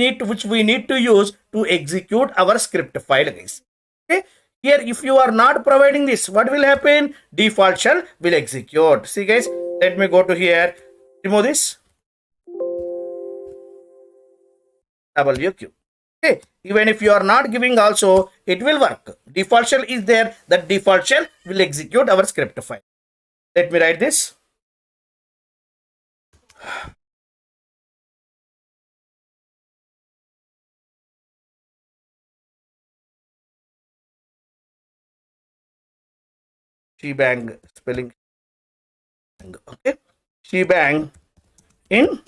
we need to use to execute our script file, guys. Okay. Here, if you are not providing this, what will happen? Default shell will execute. See, guys, let me go to here. Remove this. WQ. Okay. Even if you are not giving also, it will work. Default shell is there. That default shell will execute our script file. Let me write this. Shebang spelling. Okay. Shebang in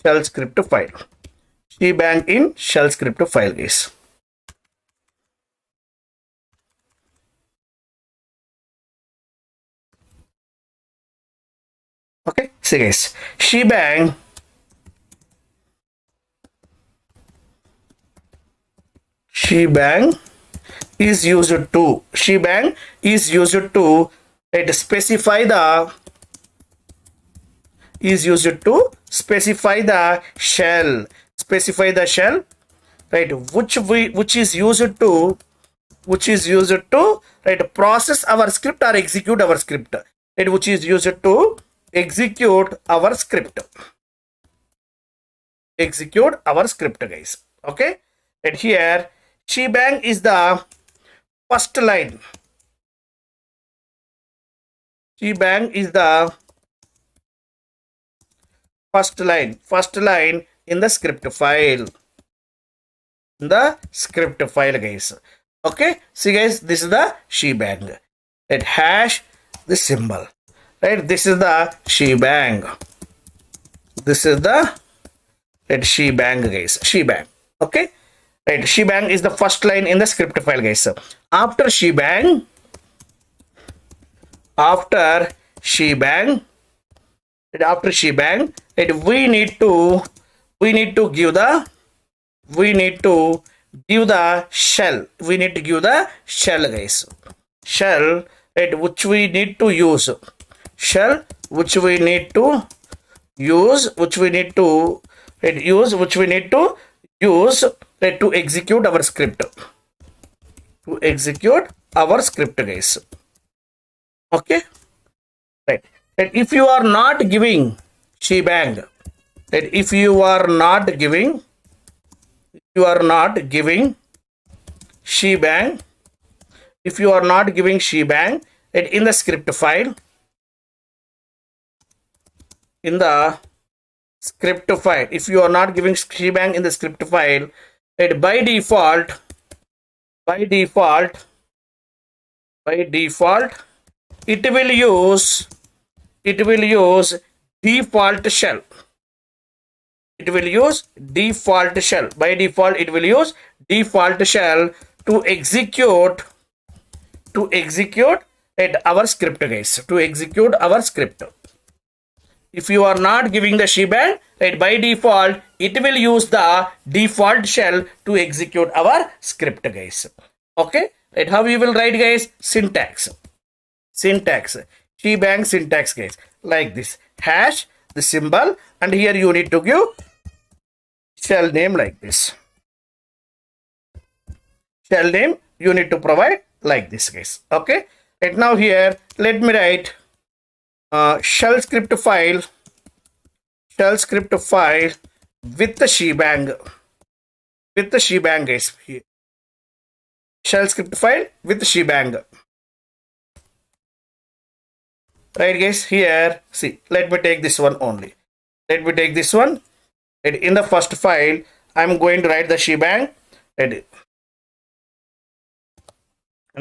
shell script file. Shebang in shell script file, guys. Okay, see, guys, shebang is used to specify the shell, right, which is used to right, process our script or execute our script, right, which is used to execute our script, guys. Okay, and here shebang is the first line. Shebang is the first line in the script file. Guys. Okay, see, guys, this is the shebang. It hash the symbol. Right, this is the shebang. This is the shebang, guys. Shebang. Okay, right. Shebang is the first line in the script file, guys. After shebang, right, we need to give the shell. We need to give the shell, guys. Shell, right, which we need to use. Shell which we need to use, right, to execute our script. Guys. Okay, right. And if you are not giving shebang, right, if you are not giving shebang, right, in the script file, if you are not giving shebang in the script file, right, by default it will use default shell. By default it will use default shell to execute right, our script, guys. If you are not giving the shebang, right, by default it will use the default shell to execute our script, guys. Okay, right, how you will write, guys? Syntax, shebang syntax, guys, like this. Hash the symbol, and here you need to give shell name like this. Shell name you need to provide like this, guys. Okay, right, now here let me write shell script file with the shebang, guys. Here, shell script file with shebang, right, guys. Here, see, let me take this one only. And in the first file I'm going to write the shebang, and in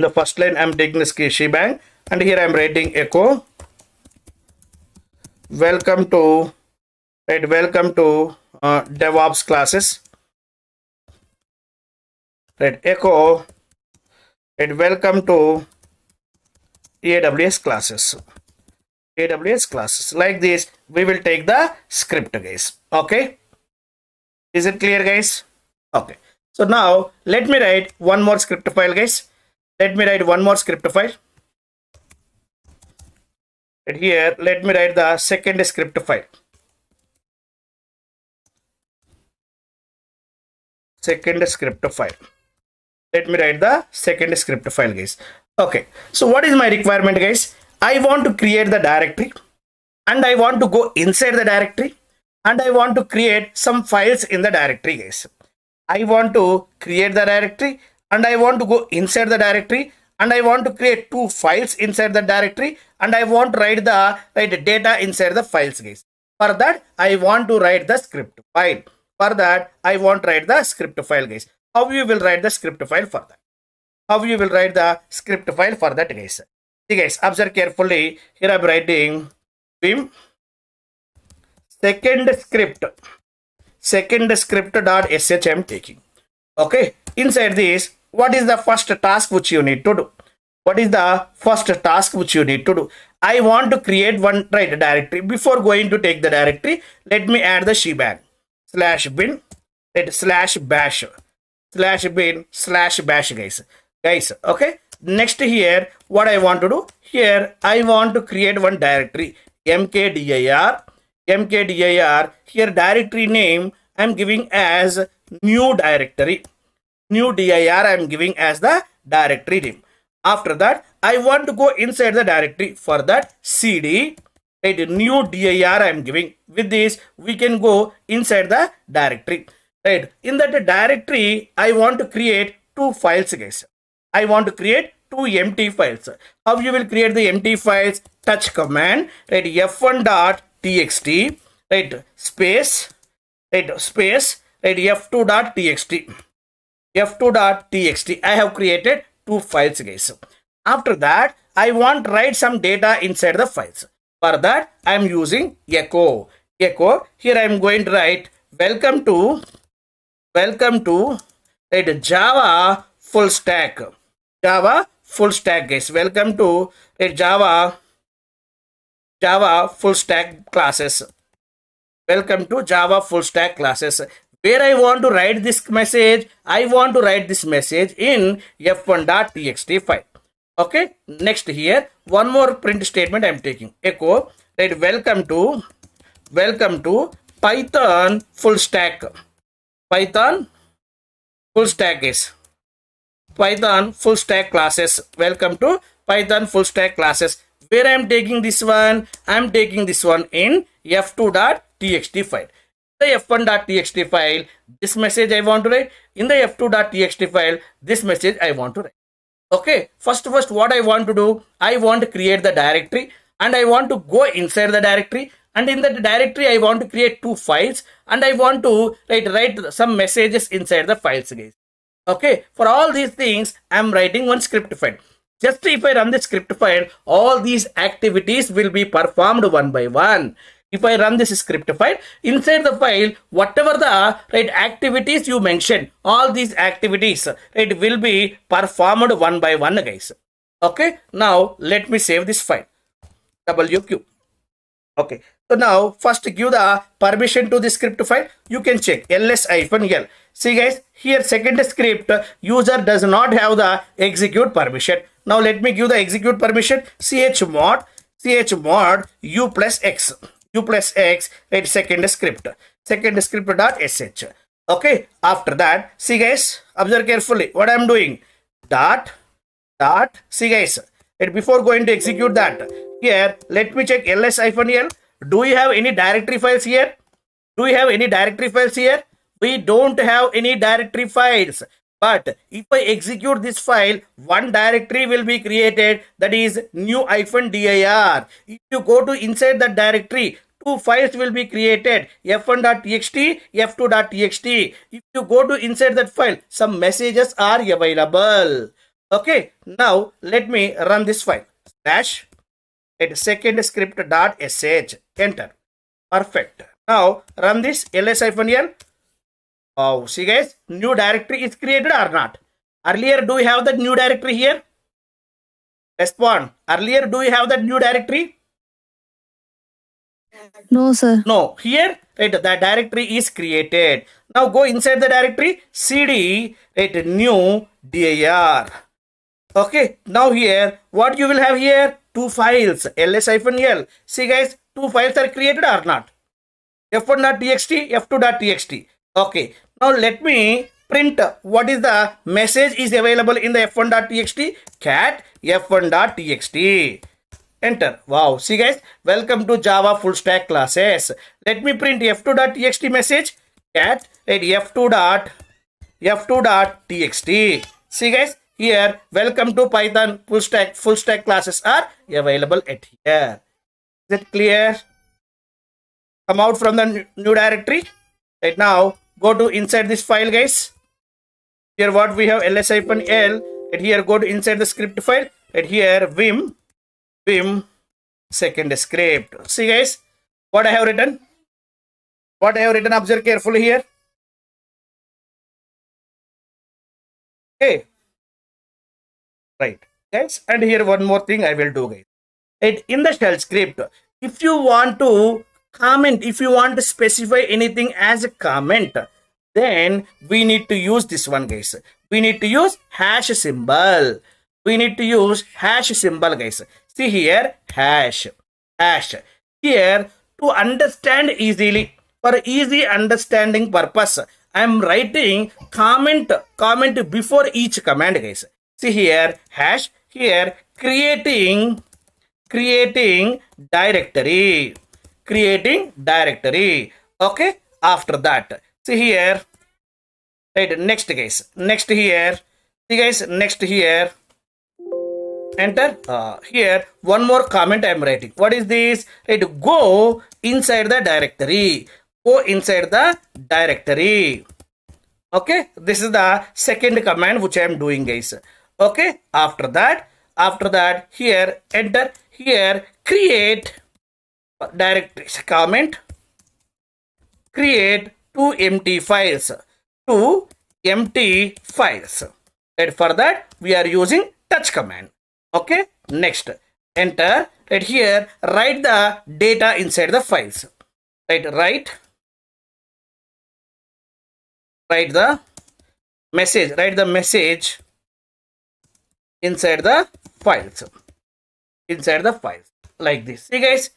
the first line I'm taking this shebang, and here I'm writing echo welcome to DevOps classes, right, echo and welcome to AWS classes. Like this we will take the script, guys. Okay, is it clear, guys? Okay, so now let me write one more script file, guys. And here let me write the second script file. second script file. Let me write the second script file, guys. Okay, so what is my requirement, guys? I want to create the directory, and I want to go inside the directory, and I want to create some files in the directory, guys. I want to create the directory, and I want to go inside the directory, and I want to create two files inside the directory, and I want to write the data inside the files, guys. For that, I want to write the script file. For that, I want to write the script file, guys. How you will write the script file for that? How you will write the script file for that, guys? See, guys, observe carefully. Here I'm writing vim second script dot sh I'm taking. Okay, inside this, what is the first task which you need to do? What is the first task which you need to do? I want to create one directory. Before going to take the directory, let me add the shebang /bin /bash /bin/bash, guys. Okay, next here, what I want to do here, I want to create one directory mkdir. Here directory name I'm giving as new directory. New dir I'm giving as the directory name. After that, I want to go inside the directory. For that, cd new dir I'm giving. With this, we can go inside the directory. Right, in that directory, I want to create two files, guys. I want to create two empty files. How you will create the empty files? Touch command, right, f1.txt, right, space, right, f2.txt. I have created two files, guys. After that, I want to write some data inside the files. For that, I am using echo. Here I am going to write welcome to right, Java full stack. Guys. Welcome to Java full stack classes. Welcome to Java full stack classes. Where I want to write this message, I want to write this message in f1.txt file. Okay, next here, one more print statement I am taking. Echo, right, welcome to Python full stack. Python full stack is Python full stack classes. Welcome to Python full stack classes. Where I am taking this one? I am taking this one in f2.txt file. The f1.txt file, this message I want to write. In the f2.txt file, this message I want to write. Okay, first what I want to do, I want to create the directory, and I want to go inside the directory, and in that directory I want to create two files, and I want to write some messages inside the files, guys. Okay, for all these things I am writing one script file. Just if I run the script file, all these activities will be performed one by one. If I run this script file, inside the file, whatever the activities you mentioned, all these activities will be performed one by one, guys. Okay, now let me save this file. WQ. Okay, so now first give the permission to the script file. You can check ls-l. See, guys, here second script, user does not have the execute permission. Now let me give the execute permission. chmod u plus x, right, second script dot sh. Okay, after that, see, guys, observe carefully what I am doing. Dot, see, guys, right, before going to execute that, here let me check ls-l. Do you have any directory files here? We don't have any directory files. But if I execute this file, one directory will be created, that is new -dir. If you go to inside that directory, two files will be created, f1.txt, f2.txt. If you go to inside that file, some messages are available. Okay, now let me run this file. Slash second script dot sh. Enter. Perfect. Now run this ls-l. Oh, see, guys, new directory is created or not? Earlier, do we have that new directory here? Respond. Earlier, do we have that new directory? No, sir. No. Here, right, the directory is created. Now go inside the directory, cd, right, new dir. Okay. Now here, what you will have here? Two files, ls-l. See, guys, two files are created or not? f1.txt, f2.txt. Okay. Now let me print what is the message is available in the f1.txt, cat f1.txt. Enter. Wow. See guys, welcome to Java full stack classes. Let me print f2.txt message, cat at f2.txt. See guys, here welcome to Python full stack classes are available at here. Is it clear? Come out from the new directory. Right now, go to inside this file, guys. Here what we have ls-l. And here go to inside the script file. And here vim second script. See guys, what I have written. What I have written, observe carefully here. Okay. Right, guys. And here one more thing I will do, guys. And in the shell script, if you want to comment, if you want to specify anything as a comment, then we need to use this one, guys. We need to use hash symbol. We need to use hash symbol, guys. See here, hash. Here, to understand easily, for easy understanding purpose, I am writing comment before each command, guys. See here, hash. Here, creating directory. Okay, after that, see here, right, next guys, next here, see guys, next here, enter. Here one more comment I am writing. What is this? Right, go inside the directory. Okay, this is the second command which I am doing, guys. Okay, after that, here, enter. Here, create directory comment, create two empty files. And for that we are using touch command. Okay, next, enter. Right, here write the data inside the files. Right, write the message inside the files. Like this. See guys,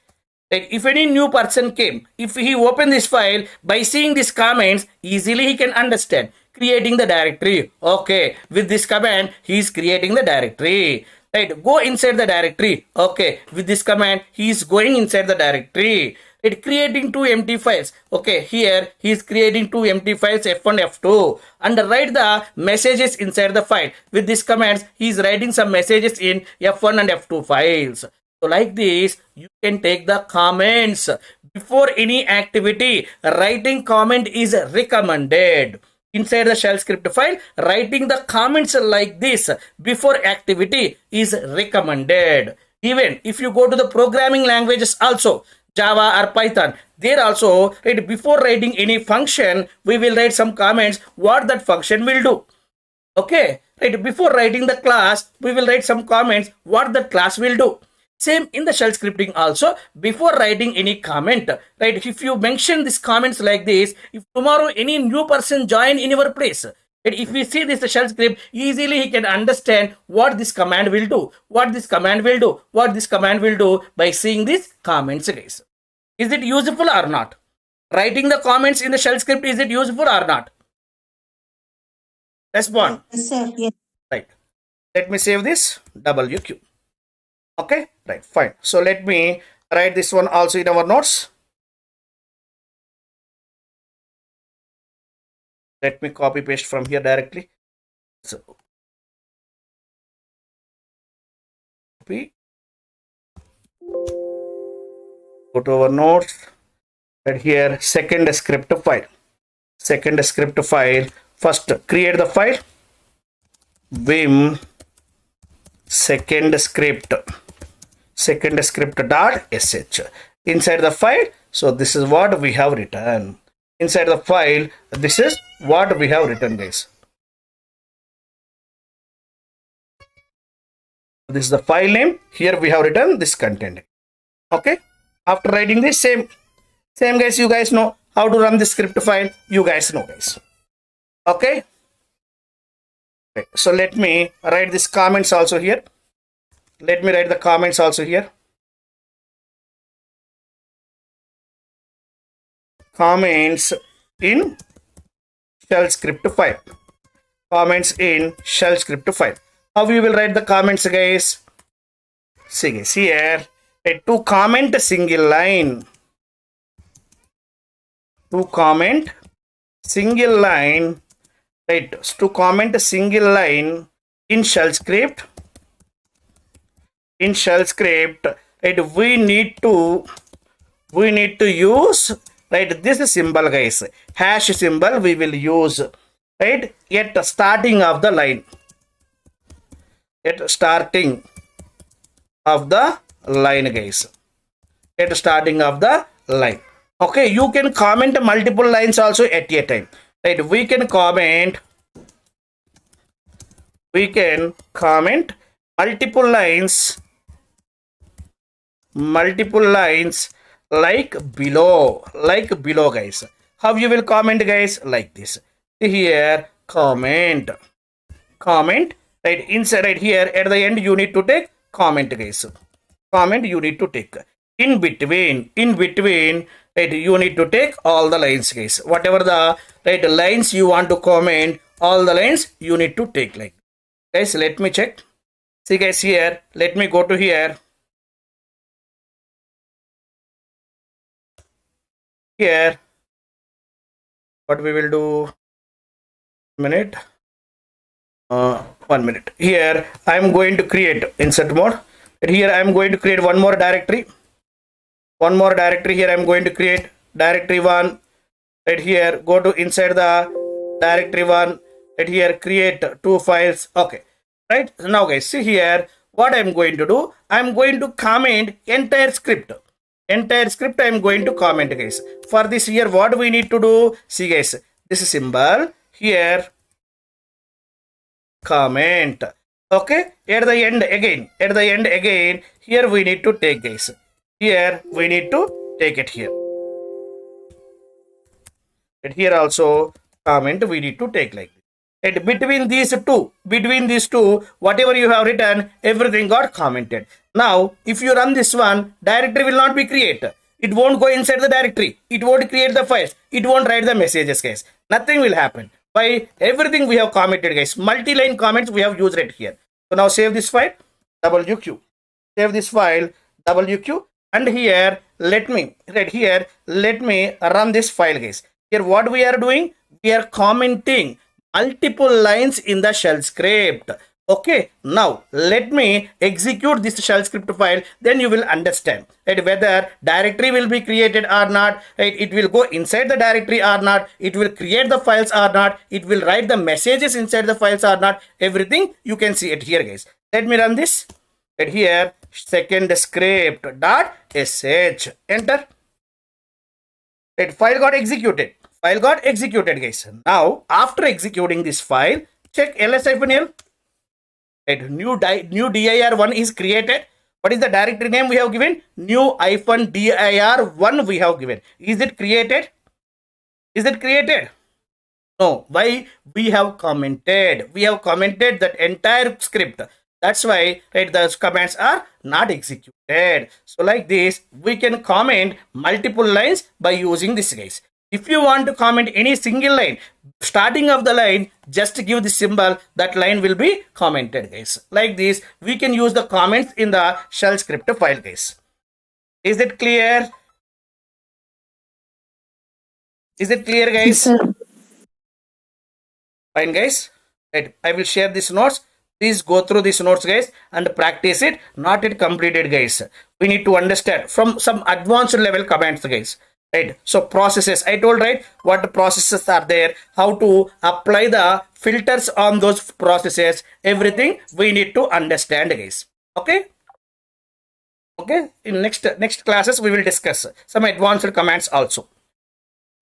like if any new person came, if he open this file, by seeing these comments, easily he can understand creating the directory. Okay, with this command he is creating the directory. Right, go inside the directory. Okay, with this command he is going inside the directory. It creating two empty files. Okay, here he is creating two empty files, f1, f2, and write the messages inside the file. With this commands he is writing some messages in f1 and f2 files. So like this, you can take the comments before any activity. Writing comment is recommended. Inside the shell script file, writing the comments like this before activity is recommended. Even if you go to the programming languages also, Java or Python, there also, right, before writing any function, we will write some comments what that function will do. Okay, right, before writing the class, we will write some comments what the class will do. Same in the shell scripting also, before writing any comment, right, if you mention these comments like this, if tomorrow any new person join in your place, right, if we see this shell script, easily he can understand what this command will do, what this command will do by seeing these comments, guys. Is it useful or not? Writing the comments in the shell script, is it useful or not? Respond. Yes, sir. Yes. Right. Let me save this WQ. Okay, right, fine. So let me write this one also in our notes. Let me copy paste from here directly. So copy, go to our notes, and here second script file. First create the file, vim second script dot sh inside the file. So this is what we have written inside the file. This is what we have written, guys. This is the file name. Here we have written this content. Okay, after writing this, same guys, you guys know how to run the script file. You guys know, guys. Okay, so let me write these comments also here. Let me write the comments also here. Comments in shell script file. comments in shell script file. How we will write the comments, guys? See guys, here to comment a single line, to comment single line, right? To comment a single line in shell script, right? We need to use, right, this symbol, guys, hash symbol we will use, right, at the starting of the line, at starting of the line, guys, at starting of the line. Okay, you can comment multiple lines also at a time, right? We can comment multiple lines like below, guys. How you will comment, guys? Like this. Here comment, right, inside, right here at the end you need to take comment, guys. Comment you need to take. In between, right, you need to take all the lines, guys. Whatever the, right, lines you want to comment, all the lines you need to take, like, guys. Let me check. See guys, here let me go to here. Here what we will do, minute, 1 minute. Here I am going to create insert mode. Here I am going to create one more directory. Here I am going to create directory 1. Right here, go to inside the directory 1. Right here, create 2 files. Okay, right now, guys, see here what I am going to do. I am going to comment entire script. I am going to comment, guys. For this here, what we need to do? See guys, this symbol here, comment. Okay, at the end again, here we need to take, guys. Here we need to take it here. And here also comment we need to take like this. And between these two, whatever you have written, everything got commented. Now, if you run this one, directory will not be created. It won't go inside the directory. It won't create the files. It won't write the messages, guys. Nothing will happen. By everything we have commented, guys. Multi-line comments we have used right here. So now save this file, WQ. Save this file, WQ. And here, let me run this file, guys. Here, what we are doing? We are commenting multiple lines in the shell script. Okay, now let me execute this shell script file, then you will understand, right, whether directory will be created or not, right? It will go inside the directory or not, it will create the files or not, it will write the messages inside the files or not. Everything you can see it here, guys. Let me run this. Right here, second script dot sh, enter. Right, file got executed. Guys. Now, after executing this file, check ls-l. Right, new dir1 is created. What is the directory name we have given? New-dir1 we have given. Is it created? No. Why? We have commented. That entire script. That's why, right, the commands are not executed. So like this, we can comment multiple lines by using this, guys. If you want to comment any single line, starting of the line, just give the symbol, that line will be commented, guys. Like this, we can use the comments in the shell script file, guys. Is it clear? Is it clear, guys? Yes, fine, guys. Right, I will share these notes. Please go through these notes, guys, and practice it. Not yet completed, guys. We need to understand from some advanced level commands, guys. Right, so processes, I told, right, what processes are there, how to apply the filters on those processes, everything we need to understand, guys. Okay, in next classes we will discuss some advanced commands also.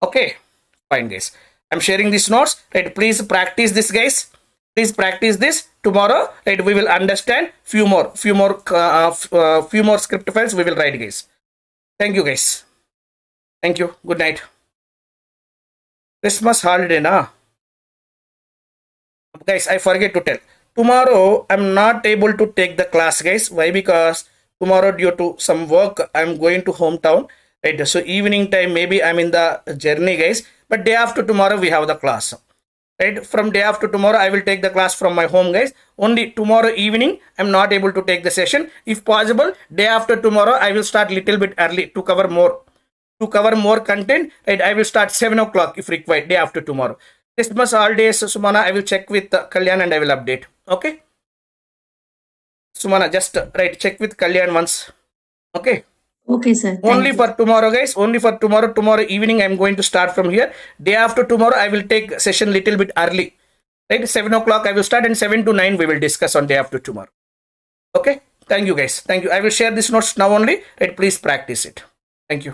Okay, fine, guys. I'm sharing these notes, right? Please practice this, guys. Please practice this. Tomorrow, right, we will understand few more script files we will write, guys. Thank you, guys. Thank you. Good night. Christmas holiday, na? Guys, I forget to tell. Tomorrow, I'm not able to take the class, guys. Why? Because tomorrow, due to some work, I'm going to hometown. Right? So evening time, maybe I'm in the journey, guys. But day after tomorrow, we have the class. right? From day after tomorrow, I will take the class from my home, guys. Only tomorrow evening, I'm not able to take the session. If possible, day after tomorrow, I will start little bit early to cover more. To cover more content, right? I will start 7 o'clock if required, day after tomorrow. Christmas holidays, Sumana, I will check with Kalyan and I will update. Okay? Sumana, just right, check with Kalyan once. Okay? Okay, sir. Only for tomorrow, guys. Only for tomorrow. Tomorrow evening, I'm going to start from here. Day after tomorrow, I will take session little bit early. Right? 7 o'clock, I will start, and 7 to 9, we will discuss on day after tomorrow. Okay? Thank you, guys. Thank you. I will share these notes now only. Right? Please practice it. Thank you.